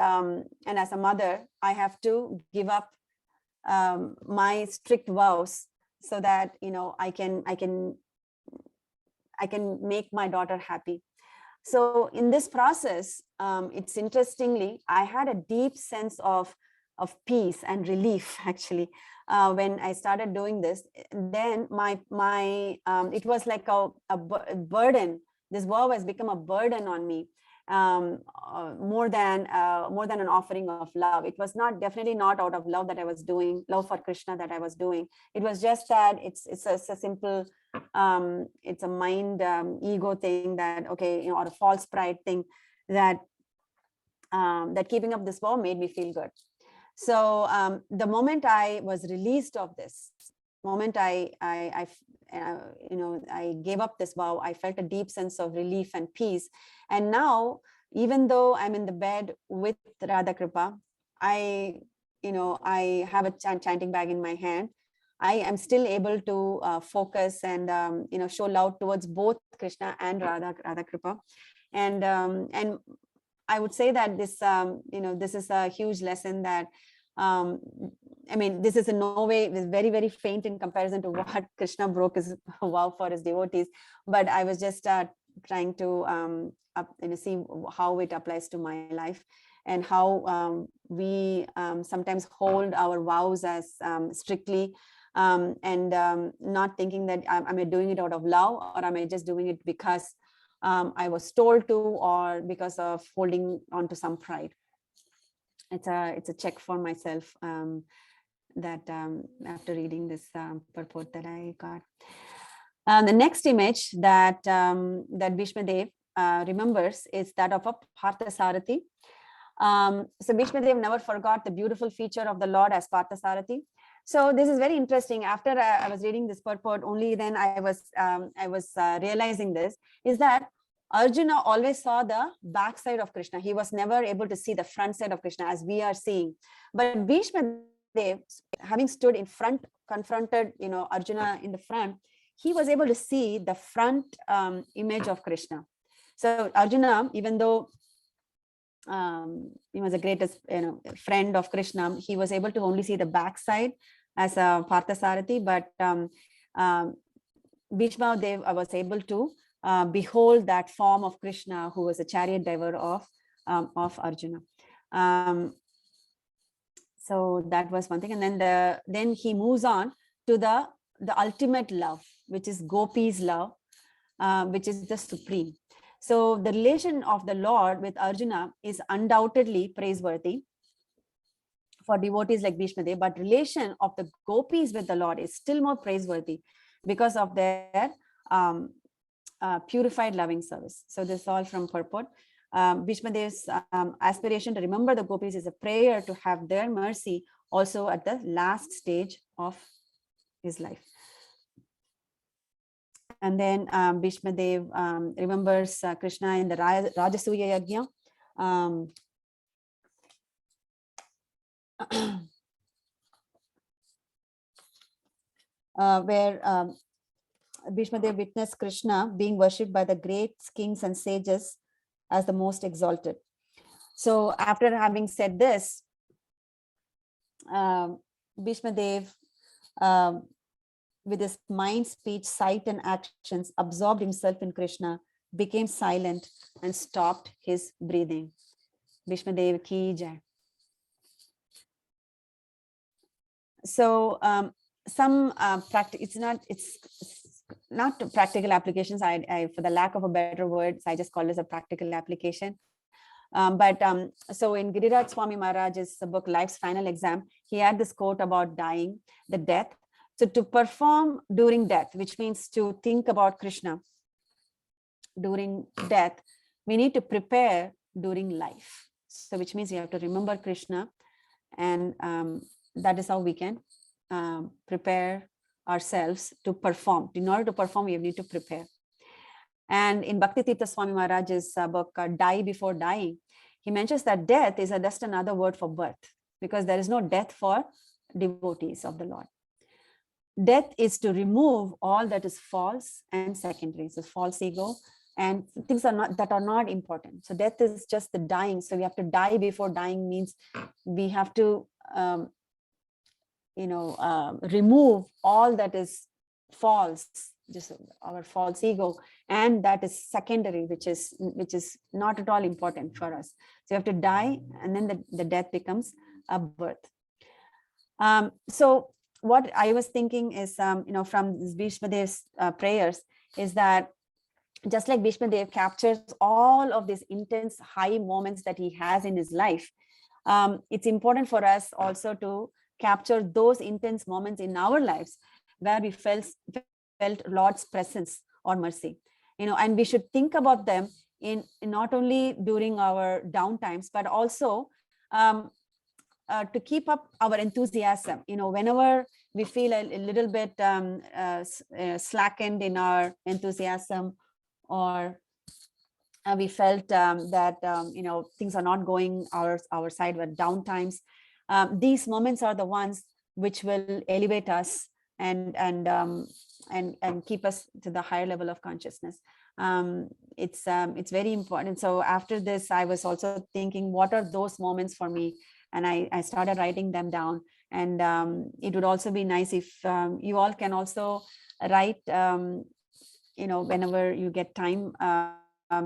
as a mother, I have to give up my strict vows so that I can make my daughter happy. So in this process, it's interestingly, I had a deep sense of peace and relief, actually, when I started doing this. Then it was like a burden. This vow has become a burden on me, more than an offering of love. It was definitely not out of love that I was doing, love for Krishna that I was doing. It was just that it's a simple, it's a mind ego thing, that, okay, or a false pride thing, that that keeping up this vow made me feel good. So the moment I was released of this, moment I gave up this vow, I felt a deep sense of relief and peace. And now, even though I'm in the bed with Radha Kripa, I have a chanting bag in my hand. I am still able to focus and show love towards both Krishna and Radha Kripa, and I would say that this this is a huge lesson that this is in no way, is very, very faint in comparison to what Krishna broke his vow for his devotees. But I was just trying to see how it applies to my life, and how we sometimes hold our vows as strictly, and not thinking that am I doing it out of love, or am I just doing it because I was told to, or because of holding on to some pride. It's a check for myself, that after reading this purport that I got. The next image that Bhishma Dev remembers is that of a Parthasarathi. So Bhishma Dev never forgot the beautiful feature of the Lord as Parthasarathi. So this is very interesting. After I was reading this purport, only then I was realizing this, is that Arjuna always saw the backside of Krishna. He was never able to see the front side of Krishna as we are seeing. But Bhishma Dev, having stood in front, confronted Arjuna in the front, he was able to see the front image of Krishna. So Arjuna, even though he was the greatest friend of Krishna, he was able to only see the backside as a Parthasarathi, but Bhishma Dev was able to behold that form of Krishna, who was a chariot driver of Arjuna. So that was one thing, and then he moves on to the ultimate love, which is Gopi's love, which is the supreme. So the relation of the Lord with Arjuna is undoubtedly praiseworthy for devotees like Bhishma Dev, but relation of the gopis with the Lord is still more praiseworthy because of their purified loving service. So this is all from purport. Bhishma Dev's aspiration to remember the gopis is a prayer to have their mercy also at the last stage of his life. And then Bhishma Dev remembers Krishna in the Rajasuya Yajna, where Bhishma Dev witnessed Krishna being worshipped by the great kings and sages as the most exalted. So after having said this, Bhishma Dev, with his mind, speech, sight, and actions, absorbed himself in Krishna, became silent, and stopped his breathing. Bhishma Dev ki jai. So some it's not practical applications. I for the lack of a better word, I just call this a practical application. So in Giriraj Swami Maharaj's book Life's Final Exam, he had this quote about dying, the death. So to perform during death, which means to think about Krishna during death, we need to prepare during life. So which means you have to remember Krishna, and that is how we can prepare ourselves to perform. In order to perform, we need to prepare. And in Bhakti Tirtha Swami Maharaj's book, Die Before Dying, he mentions that death is just another word for birth, because there is no death for devotees of the Lord. Death is to remove all that is false and secondary, so false ego and things that are not important. So death is just the dying. So we have to die before dying means we have to remove all that is false, just our false ego, and that is secondary, which is not at all important for us. So you have to die, and then the death becomes a birth. So what I was thinking is, from Bhishma Dev's prayers, is that just like Bhishma Dev captures all of these intense high moments that he has in his life, it's important for us also to capture those intense moments in our lives where we felt Lord's presence or mercy, and we should think about them in not only during our down times, but also to keep up our enthusiasm. Whenever we feel a little bit slackened in our enthusiasm, or we felt that things are not going our side, with down times, these moments are the ones which will elevate us and keep us to the higher level of consciousness. It's very important. So after this, I was also thinking, what are those moments for me? And I started writing them down. And it would also be nice if you all can also write, whenever you get time,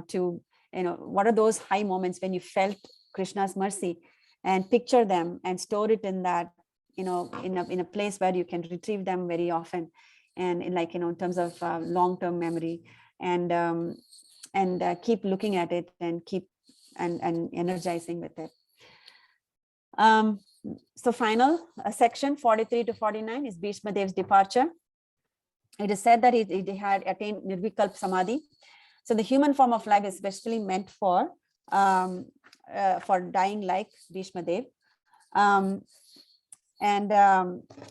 to, what are those high moments when you felt Krishna's mercy, and picture them and store it in that, in a place where you can retrieve them very often, and in terms of long-term memory, and keep looking at it and keep and energizing with it. So final section 43 to 49 is Bhishma Dev's departure. It is said that he had attained Nirvikalp Samadhi. So the human form of life is especially meant for dying like Bhishma Dev.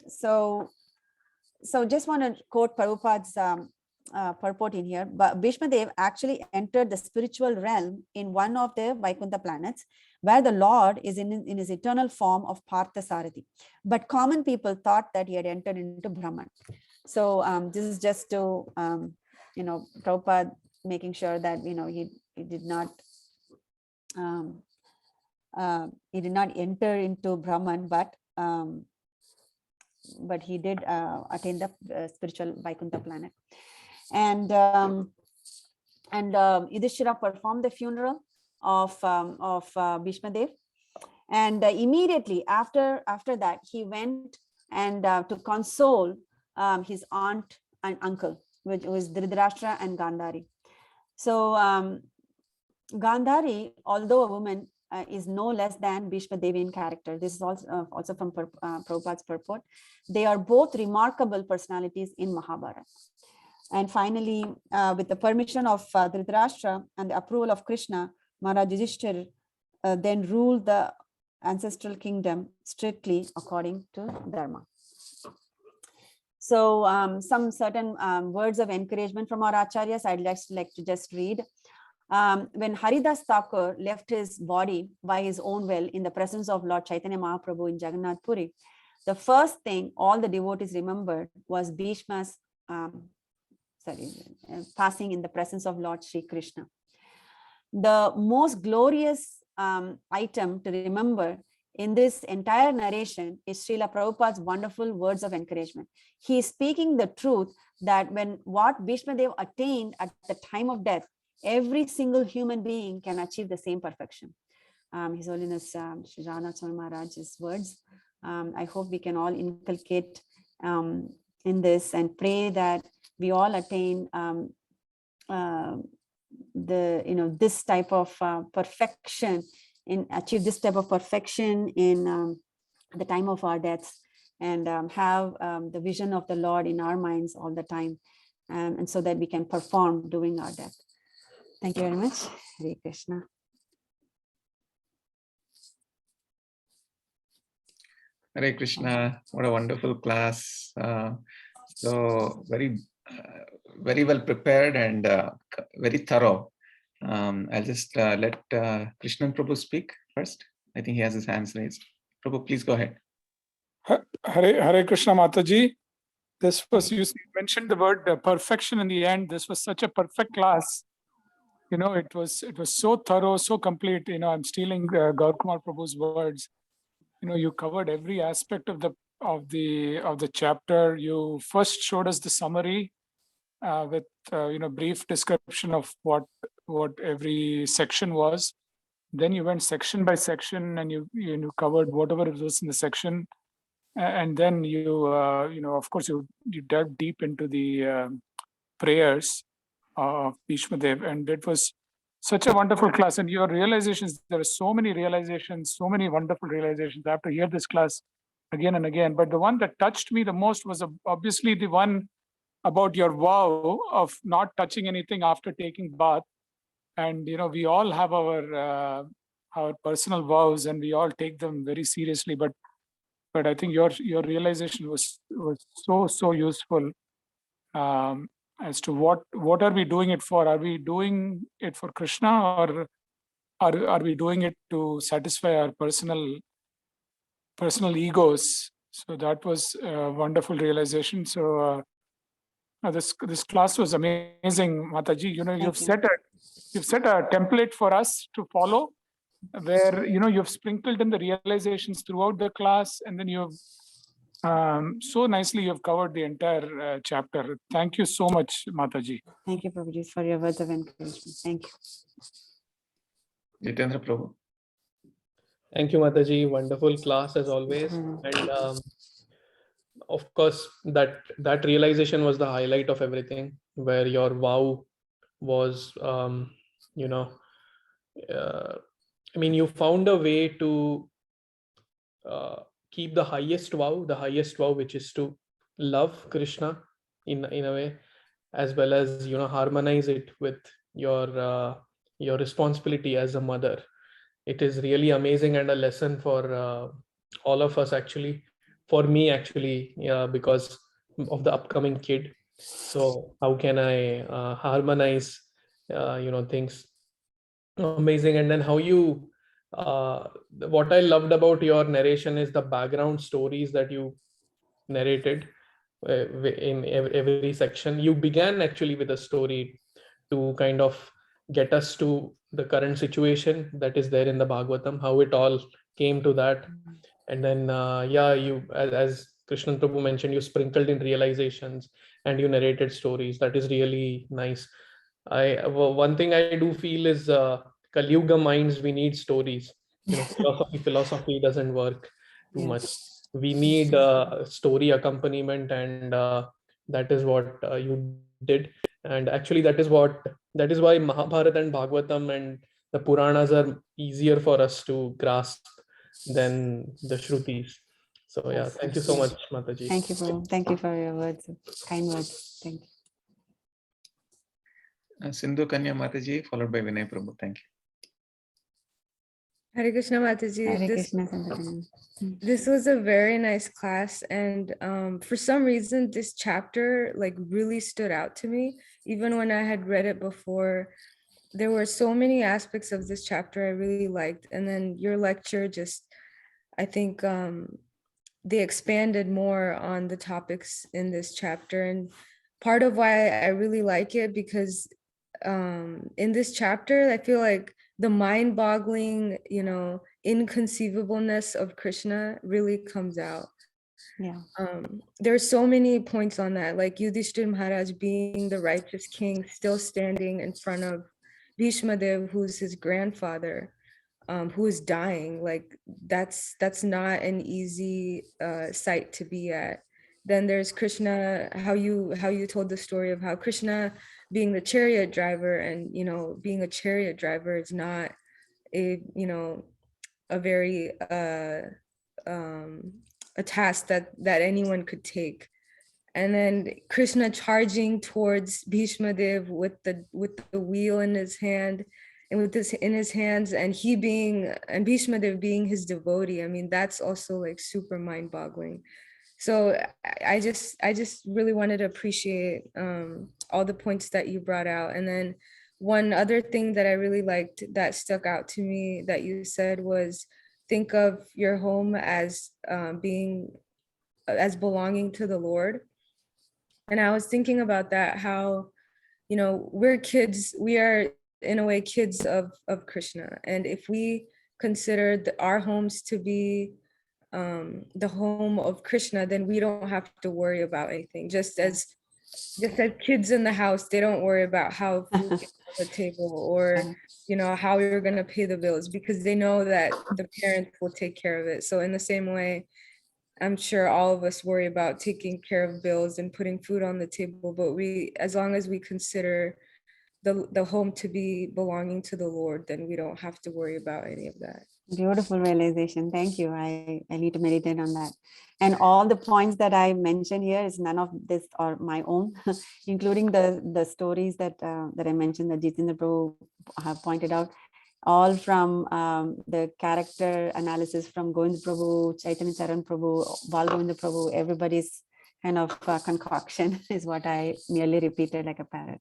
So just want to quote Prabhupada's purport in here. But Bhishma Dev actually entered the spiritual realm in one of the Vaikuntha planets, where the Lord is in his eternal form of Parthasarathi. But common people thought that he had entered into Brahman. So this is just to, Prabhupada making sure that, he did not enter into Brahman, but he did attain the spiritual Vaikuntha planet. And Yudhishthira performed the funeral of Bhishma Dev, and immediately after that he went and to console his aunt and uncle, which was Dhritarashtra and Gandhari. So Gandhari, although a woman, is no less than Bhishma Devi in character. This is also from Prabhupada's purport. They are both remarkable personalities in Mahabharata. And finally, with the permission of Dhritarashtra and the approval of Krishna, Maharaj Yudhishthira then ruled the ancestral kingdom strictly according to Dharma. So some certain words of encouragement from our acharyas I'd like to just read. When Haridas Thakur left his body by his own will in the presence of Lord Chaitanya Mahaprabhu in Jagannath Puri, the first thing all the devotees remembered was Bhishma's passing in the presence of Lord Sri Krishna. The most glorious item to remember in this entire narration is Srila Prabhupada's wonderful words of encouragement. He is speaking the truth that when what Bhishma Dev attained at the time of death, every single human being can achieve the same perfection. His Holiness Sri Radha Swami Maharaj's words. I hope we can all inculcate in this and pray that we all attain this type of perfection, achieve this type of perfection in the time of our deaths, and have the vision of the Lord in our minds all the time, and so that we can perform during our death. Thank you very much. Hare Krishna. Hare Krishna. What a wonderful class. So very well prepared and very thorough. I'll just let Krishnan Prabhu speak first. I think he has his hands raised. Prabhu, please go ahead. Hare Krishna Mataji. This was, you mentioned the word perfection in the end. This was such a perfect class. It was so thorough, so complete. I'm stealing Gaur Kumar Prabhu's words. You covered every aspect of the chapter. You first showed us the summary with brief description of what every section was. Then you went section by section and you covered whatever it was in the section, and then you of course you dug deep into the prayers of Bhishma Dev, and it was such a wonderful class. And your realizations, there are so many realizations, so many wonderful realizations. I have to hear this class again and again. But the one that touched me the most was obviously the one about your vow of not touching anything after taking bath. And we all have our our personal vows, and we all take them very seriously. But I think your realization was so useful, as to what are we doing it for? Are we doing it for Krishna, or are we doing it to satisfy our personal egos? So that was a wonderful realization. So this class was amazing, Mataji. You've set a template for us to follow, where you've sprinkled in the realizations throughout the class, and then you've so nicely you've covered the entire chapter. Thank you so much, Mataji. Thank you, Prabhuji, for your words of encouragement. Thank you. Jitendra Prabhu. Thank you, Mataji. Wonderful class as always. And of course, that realization was the highlight of everything, where your vow was, you found a way to keep the highest vow, which is to love Krishna in a way, as well as harmonize it with your responsibility as a mother. It is really amazing and a lesson for all of us, actually. For me, actually, because of the upcoming kid. So how can I harmonize things? Amazing. And then how you what I loved about your narration is the background stories that you narrated in every section. You began actually with a story to kind of get us to the current situation that is there in the Bhagavatam, how it all came to that. And then you, as Krishnan Prabhu mentioned, you sprinkled in realizations and you narrated stories. That is really nice. One thing I do feel is Kali Yuga minds, we need stories. Philosophy doesn't work too much. We need story accompaniment, and that is what you did. And actually, that is why Mahabharata and Bhagavatam and the Puranas are easier for us to grasp than the Shrutis. So yeah, thank you so much, Mataji. Thank you, Prabhu. Thank you for your words, kind words. Thank you. Sindhu Kanya Mataji, followed by Vinay Prabhu. Thank you. Hare Krishna, Mataji. Hare Krishna, Sindhu Kanya. This was a very nice class, and for some reason this chapter really stood out to me. Even when I had read it before, there were so many aspects of this chapter I really liked, and then your lecture just, I think they expanded more on the topics in this chapter. And part of why I really like it, because in this chapter I feel like the mind-boggling inconceivableness of Krishna really comes out. Yeah. There's so many points on that, like Yudhishthira Maharaj being the righteous king, still standing in front of Bhishma Dev, who's his grandfather, who is dying. Like that's not an easy sight to be at. Then there's Krishna, how you told the story of how Krishna being the chariot driver, and being a chariot driver is not a very a task that anyone could take. And then Krishna charging towards Bhishma Dev with the wheel in his hand, and with this in his hands, and Bhishma Dev being his devotee. I mean, that's also like super mind-boggling. So I just really wanted to appreciate all the points that you brought out. And then one other thing that I really liked that stuck out to me that you said was, think of your home as belonging to the Lord. And I was thinking about that, how we're kids, we are in a way kids of Krishna, and if we consider our homes to be the home of Krishna, then we don't have to worry about anything. Just as kids in the house, they don't worry about how food gets on the table, or how you're going to pay the bills, because they know that the parents will take care of it. So in the same way, I'm sure all of us worry about taking care of bills and putting food on the table, but as long as we consider the home to be belonging to the Lord, then we don't have to worry about any of that. Beautiful realization. Thank you. I need to meditate on that. And all the points that I mentioned here is none of this are my own, including the stories that I mentioned that Jitendra Prabhu have pointed out. all from the character analysis from Govind Prabhu, Chaitanya Charan Prabhu, Bal Govinda Prabhu, everybody's kind of concoction is what I merely repeated like a parrot.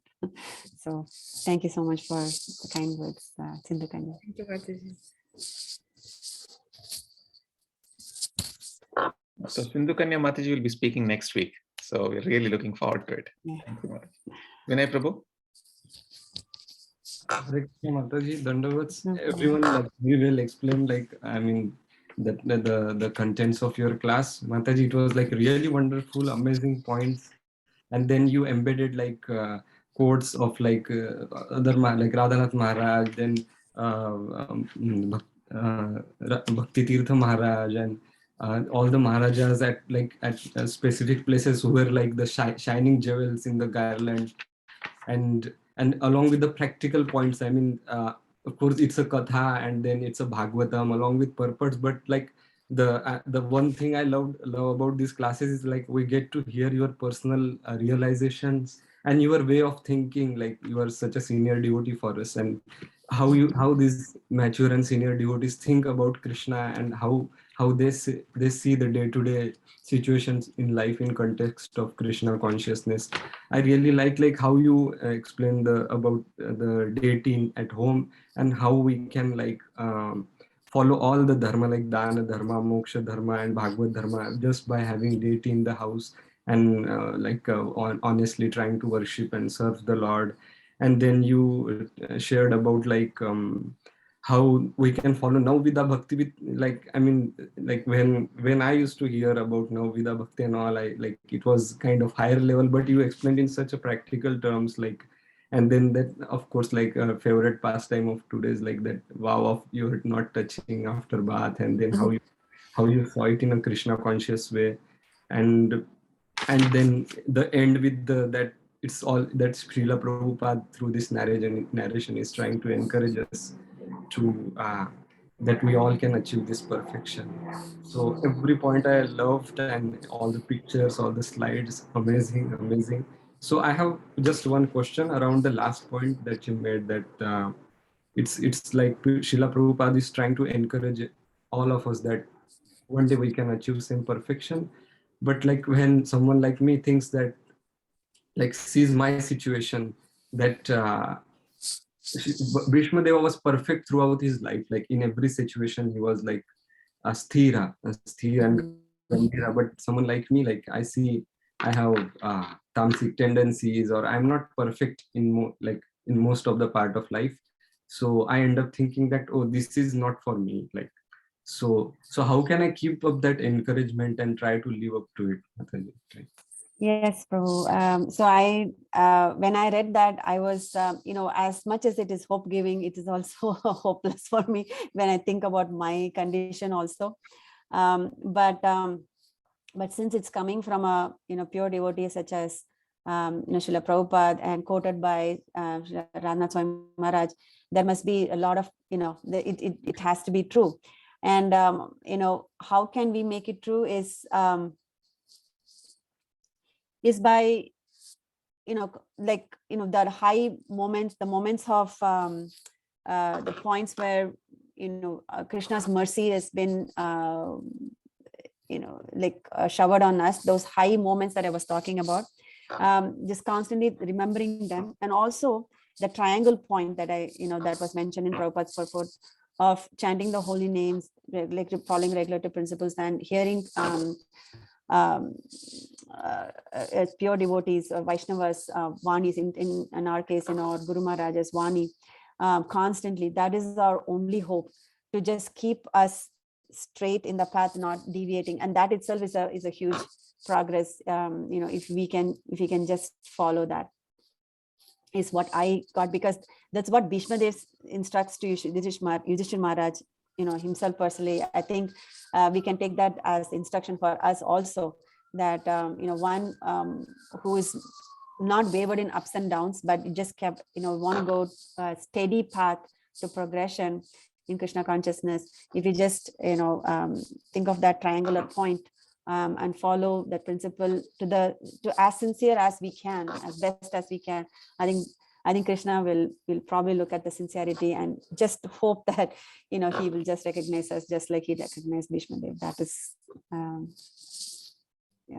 So thank you so much for the kind words, Sindhu Kanya. Thank you, Mataji. So Sindhu Kanya Mataji will be speaking next week. So we're really looking forward to it. Yeah. Thank you, Mataji. Vinay Prabhu? Hare Krishna, Mataji, Dandavats. Mhm. Everyone like very well explained, like I mean the contents of your class. Mataji, it was like really wonderful, amazing points. And then you embedded like quotes of like other like Radhanath Maharaj, then Bhakti Tirtha Maharaj, and all the Maharajas at specific places who were like the shining jewels in the garland, and along with the practical points. I mean, of course, it's a katha, and then it's a Bhagavatam along with purpose. But like the one thing I love about these classes is like we get to hear your personal realizations and your way of thinking. Like you are such a senior devotee for us, and how these mature and senior devotees think about Krishna, and how they see the day-to-day situations in life in context of Krishna consciousness. I really like how you explain about the deity at home, and how we can like follow all the dharma like dana dharma, moksha dharma, and bhagavad dharma just by having deity in the house, and honestly trying to worship and serve the Lord. And then you shared about like how we can follow Navvida Bhakti with like, I mean, like when I used to hear about Navvida Bhakti and all, I like it was kind of higher level, but you explained in such a practical terms, like, and then that of course like a favorite pastime of today's like that vow of you're not touching after bath, and then how you saw it in a Krishna conscious way, and then the end with that it's all that Srila Prabhupada through this narration is trying to encourage us to that we all can achieve this perfection. So every point I loved, and all the pictures, all the slides, amazing. So I have just one question around the last point that you made, that it's like Srila Prabhupada is trying to encourage all of us that one day we can achieve same perfection. But like when someone like me thinks that, like sees my situation, that Bhishma Deva was perfect throughout his life. Like in every situation, he was like a sthira and gambhira. But someone like me, like I see, I have tamasic tendencies, or I'm not perfect in like in most of the part of life. So I end up thinking that, oh, this is not for me. Like, so how can I keep up that encouragement and try to live up to it, Mataji? Right? Yes, Prabhu. So when I read that, I was, as much as it is hope giving, it is also hopeless for me when I think about my condition also. But since it's coming from a, pure devotee such as, Srila Prabhupada and quoted by Radhanath Swami Maharaj, there must be a lot of, it has to be true. And, how can we make it true is by that high moments, the moments of the points where Krishna's mercy has been showered on us, those high moments that I was talking about, just constantly remembering them. And also the triangle point that that was mentioned in Prabhupada's purport of chanting the holy names, like following regulative principles, and hearing as pure devotees, Vaishnavas, Vanis, in our case, our Guru Maharaj's Vani, constantly. That is our only hope, to just keep us straight in the path, not deviating. And that itself is a huge progress. If we can just follow that, is what I got, because that's what Bhishma Dev instructs to Yudhishthira Maharaj, himself personally. I think we can take that as instruction for us also, that one who is not wavered in ups and downs, but just kept want to go a steady path to progression in Krishna consciousness. If you just think of that triangular point, and follow that principle to as sincere as we can, as best as we can, I think I think Krishna will probably look at the sincerity and just hope that, he will just recognize us just like he recognized Bhishma Dev. That is,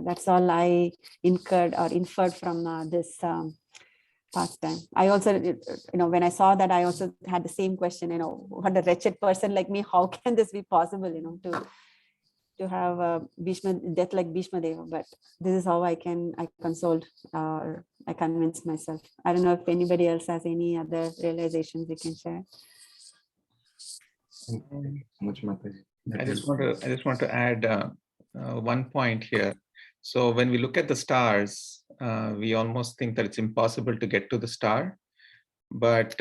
that's all I inferred from this pastime. I also, when I saw that, I also had the same question, what a wretched person like me, how can this be possible, to have a death like Bhishma Deva? But this is how I consoled, or I convinced myself. I don't know if anybody else has any other realizations they can share. Thank you so much, Mataji. I just want to add one point here. So when we look at the stars, we almost think that it's impossible to get to the star. But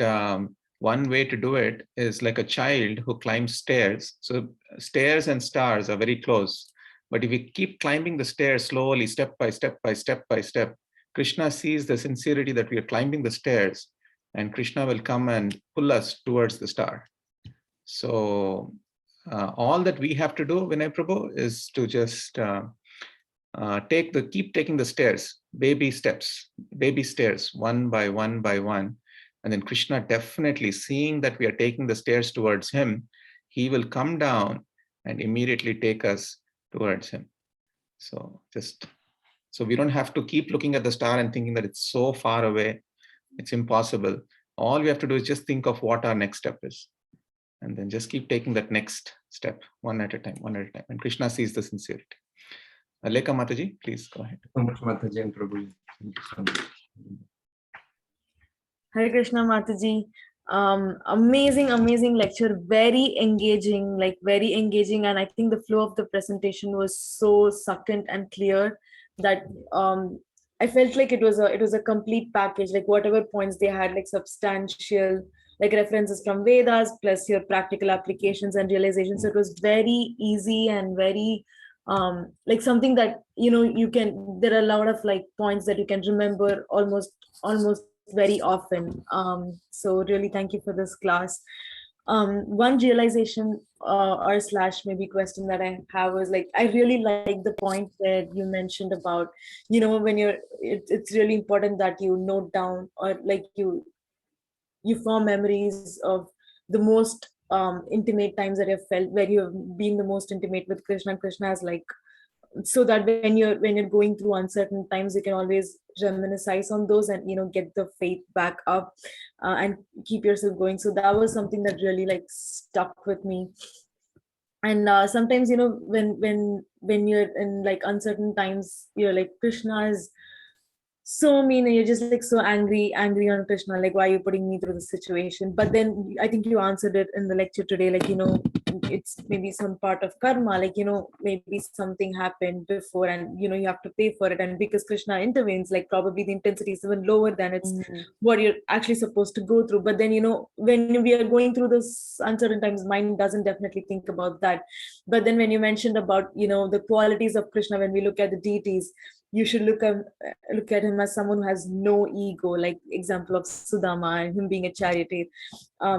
one way to do it is like a child who climbs stairs. So stairs and stars are very close. But if we keep climbing the stairs slowly, step by step by step by step, Krishna sees the sincerity that we are climbing the stairs, and Krishna will come and pull us towards the star. So all that we have to do, Vinay Prabhu, is to just keep taking the stairs, baby stairs, one by one by one. And then Krishna, definitely seeing that we are taking the stairs towards him, he will come down and immediately take us towards him. So we don't have to keep looking at the star and thinking that it's so far away, it's impossible. All we have to do is just think of what our next step is, and then just keep taking that next step one at a time. And Krishna sees the sincerity. Lekha Mataji, please go ahead. So much, Mataji and Prabhu. Thank you so much. Hare Krishna, Mataji. Amazing lecture, very engaging. And I think the flow of the presentation was so succinct and clear that I felt like it was a complete package, like whatever points they had, like substantial, like references from Vedas plus your practical applications and realizations. So it was very easy and very like something that there are a lot of like points that you can remember almost very often. So really thank you for this class. One realization or slash maybe question that I have was like, I really like the point where you mentioned about, when it's really important that you note down, or like you form memories of the most intimate times that you've felt, where you have been the most intimate with Krishna. Krishna has like, so that when you're going through uncertain times, you can always reminisce on those and get the faith back up and keep yourself going. So that was something that really like stuck with me. And sometimes when you're in like uncertain times, you're like, Krishna is so mean, and you're just like so angry on Krishna, like, why are you putting me through this situation? But then I think you answered it in the lecture today, like, it's maybe some part of karma, like, maybe something happened before and you have to pay for it. And because Krishna intervenes, like probably the intensity is even lower than it's what you're actually supposed to go through. But then when we are going through this uncertain times, mind doesn't definitely think about that. But then when you mentioned about the qualities of Krishna, when we look at the deities, you should look at him as someone who has no ego, like example of Sudama and him being a charioteer.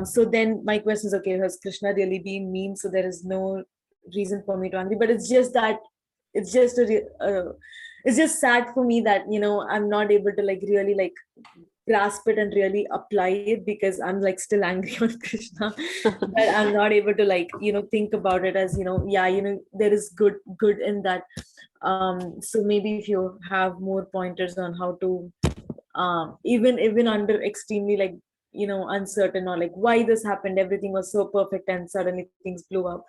So then my question is, okay, has Krishna really been mean? So there is no reason for me to angry, but it's just that it's just sad for me that I'm not able to like really like grasp it and really apply it, because I'm like still angry on Krishna, but I'm not able to like think about it as there is good in that. So maybe if you have more pointers on how to even under extremely like uncertain, or like why this happened, everything was so perfect and suddenly things blew up.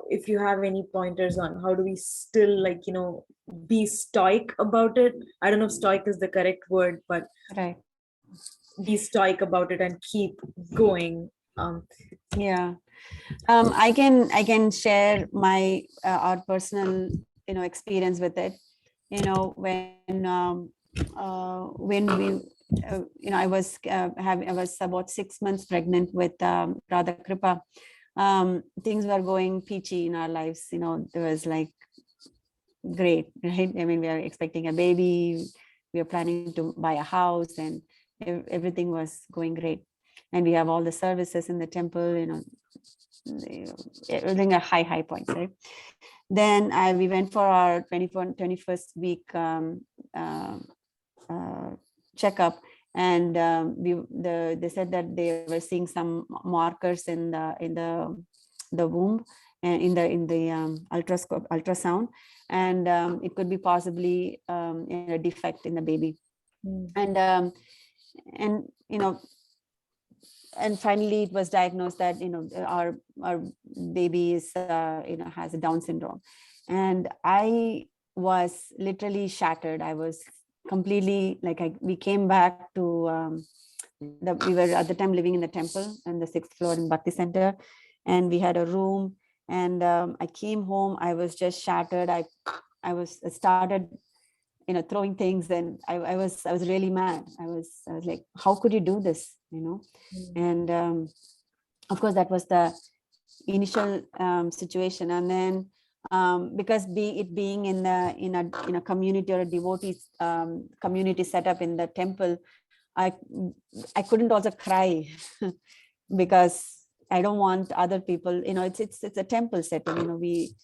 If you have any pointers on how do we still like be stoic about it. I don't know if stoic is the correct word, but Right. be stoic about it and keep going. Yeah. I can share my our personal experience with it. When we I was about 6 months pregnant with Radha Kripa. Things were going peachy in our lives. There was like great, right? I mean, we are expecting a baby, we are planning to buy a house, and everything was going great. And we have all the services in the temple, everything at high points, right? Then we went for our 21st week checkup, And they said that they were seeing some markers in the womb and in the ultrasound, and it could be possibly a defect in the baby. And and finally it was diagnosed that our baby is has a Down syndrome. And I was literally shattered. I was completely we came back to we were at the time living in the temple on the 6th floor in Bhakti Center, and we had a room. And I came home, I was just shattered. I started throwing things, and I was really mad. I was like, how could you do this, And of course that was the initial situation. And then because being in a community or a devotee community set up in the temple, I couldn't also cry because I don't want other people, it's a temple setting, we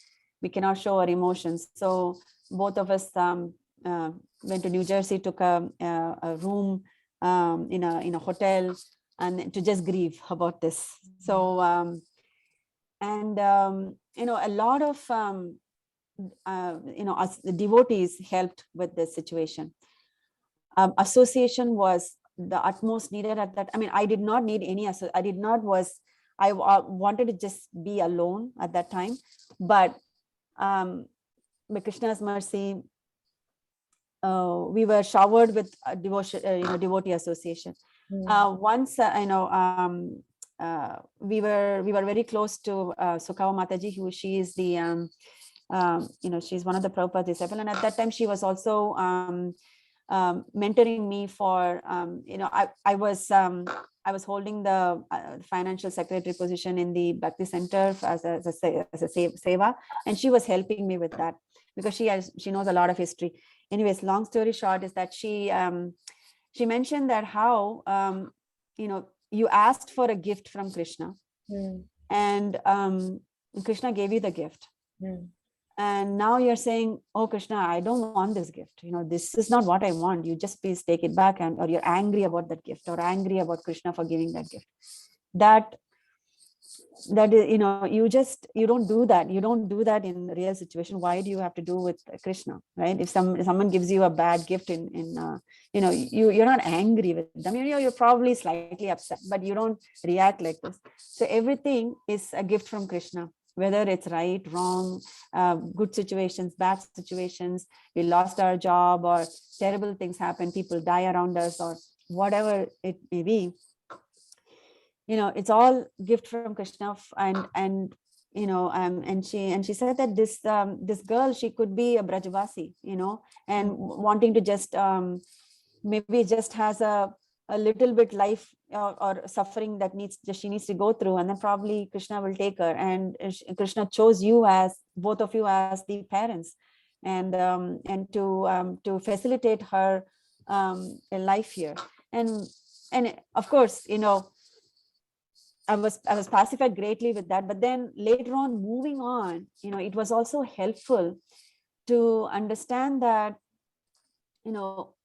cannot show our emotions. So both of us went to New Jersey, took a room in a hotel, and to just grieve about this. So a lot of us the devotees helped with this situation. Association was the utmost needed at that. I mean, I did not need any. I wanted to just be alone at that time, but by Krishna's mercy, we were showered with devotee association. Once we were very close to Sukava Mataji, who she is the she's one of the Prabhupada disciples, and at that time she was also mentoring me for I was holding the financial secretary position in the Bhakti Center as a seva, and she was helping me with that because she knows a lot of history. Anyways, long story short is that she mentioned that how you asked for a gift from Krishna, and Krishna gave you the gift. And now you're saying, oh Krishna, I don't want this gift, this is not what I want, you just please take it back. Or you're angry about that gift, or angry about Krishna for giving that gift. That is, you don't do that. You don't do that in real situation. Why do you have to do with Krishna, right? If someone gives you a bad gift you're not angry with them. You're probably slightly upset, but you don't react like this. So everything is a gift from Krishna, whether it's right, wrong, good situations, bad situations, we lost our job, or terrible things happen, people die around us, or whatever it may be. It's all gift from Krishna. And she said that this girl, she could be a Brajavasi, and wanting to just maybe just has a little bit life or suffering that she needs to go through, and then probably Krishna will take her. And Krishna chose you as both of you as the parents, and to facilitate her life here. And of course, I was pacified greatly with that. But then later on, moving on, it was also helpful to understand that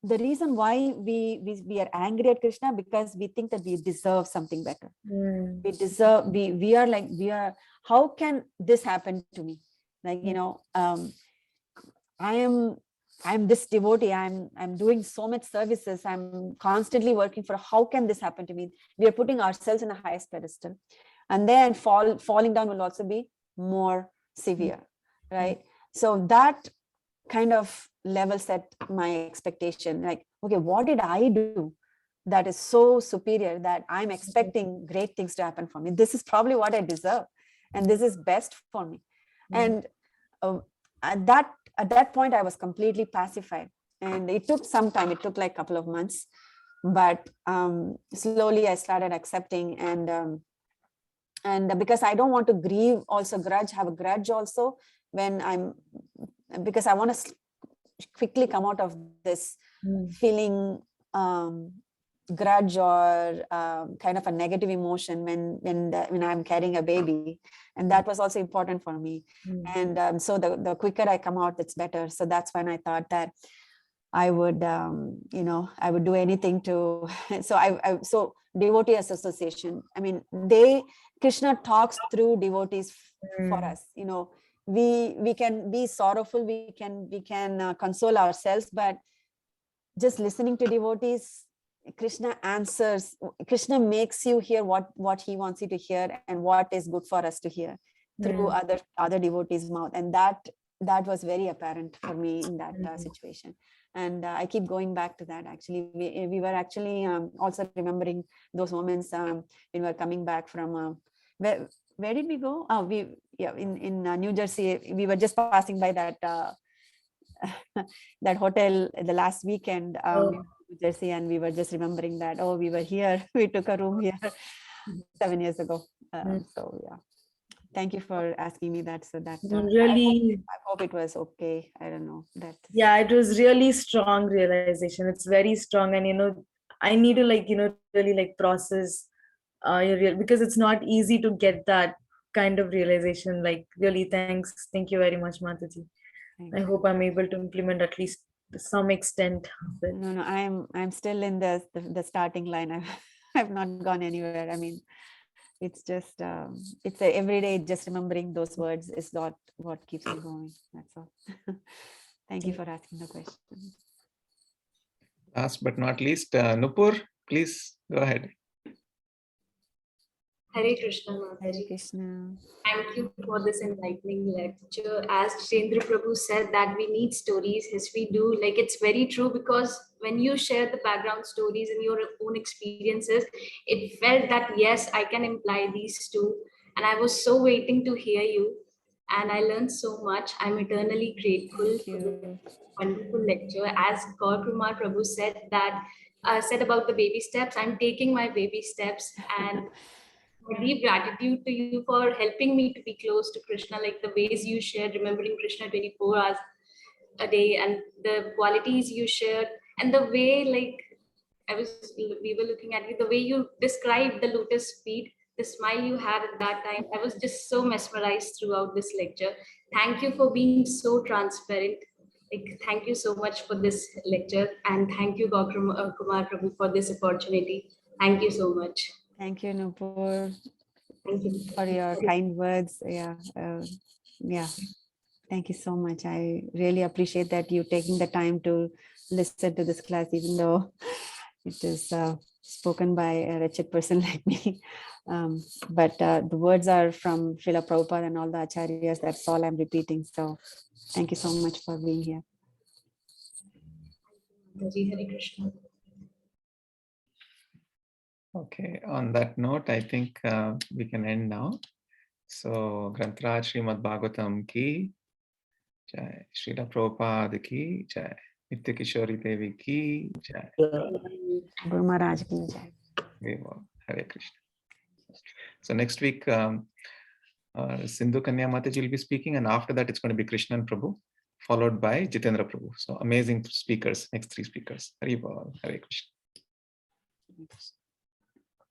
the reason why we are angry at Krishna, because we think that we deserve something better. We deserve, we are how can this happen to me? I'm this devotee, I'm doing so much services, I'm constantly working for, how can this happen to me? We are putting ourselves in the highest pedestal, and then falling down will also be more severe, right? So that kind of level set my expectation, like, okay, what did I do that is so superior that I'm expecting great things to happen for me? This is probably what I deserve, and this is best for me. And at that point, I was completely pacified, and it took some time. It took like a couple of months, but slowly I started accepting, and because I don't want to grieve, also have a grudge also because I want to quickly come out of this feeling grudge or kind of a negative emotion when I'm carrying a baby. And that was also important for me. And so the quicker I come out, it's better. So that's when I thought that I would, I would do anything to, so devotee association, I mean, Krishna talks through devotees for us, we can be sorrowful, we can console ourselves, but just listening to devotees, Krishna answers, Krishna makes you hear what he wants you to hear and what is good for us to hear through other devotees' mouth. And that was very apparent for me in that situation. And I keep going back to that. Actually, we were actually also remembering those moments when we were coming back from, where did we go? Oh, in New Jersey, we were just passing by that that hotel the last weekend in New Jersey, and we were just remembering that, oh, we were here, we took a room here 7 years ago. So yeah, thank you for asking me that. So that really, I hope it was okay. I don't know that. Yeah, it was really strong realization. It's very strong, and I need to really process because it's not easy to get that kind of realization. Like, really, thank you very much, Mataji. I hope I'm able to implement at least to some extent of it. No, I'm still in the starting line. I've not gone anywhere. I mean, it's just it's every day just remembering those words is not what keeps me going. That's all. Thank you for asking the question. Last but not least, Nupur, please go ahead. Hare Krishna, Hare Mataji. Krishna. Thank you for this enlightening lecture. As Jitendra Prabhu said that we need stories, yes we do. Like, it's very true, because when you share the background stories and your own experiences, it felt that yes, I can imply these too. And I was so waiting to hear you. And I learned so much. I'm eternally grateful Thank for this you. wonderful lecture. As Gaur Kumar Prabhu said about the baby steps, I'm taking my baby steps, and my deep gratitude to you for helping me to be close to Krishna, like the ways you shared, remembering Krishna 24 hours a day, and the qualities you shared, and the way, like, we were looking at you, the way you described the lotus feet, the smile you had at that time. I was just so mesmerized throughout this lecture. Thank you for being so transparent. Like, thank you so much for this lecture, and thank you, Kumar Prabhu, for this opportunity. Thank you so much. Thank you, Nupur, Thank you. for your kind words. Yeah. Thank you so much. I really appreciate that you taking the time to listen to this class, even though it is spoken by a wretched person like me. But the words are from Srila Prabhupada and all the acharyas. That's all I'm repeating. So thank you so much for being here. Hare Krishna. Okay, on that note, I think we can end now. So, Grantraj Srimad Bhagavatam ki jai, Srila Prabhupada ki jai, Nitya Kisori Devi ki jai. Guru Maharaj ki jai. Hare Krishna. So next week, Sindhu Kanya Mataji will be speaking, and after that, it's going to be Krishnan Prabhu, followed by Jitendra Prabhu. So amazing speakers, next three speakers. Hare Krishna.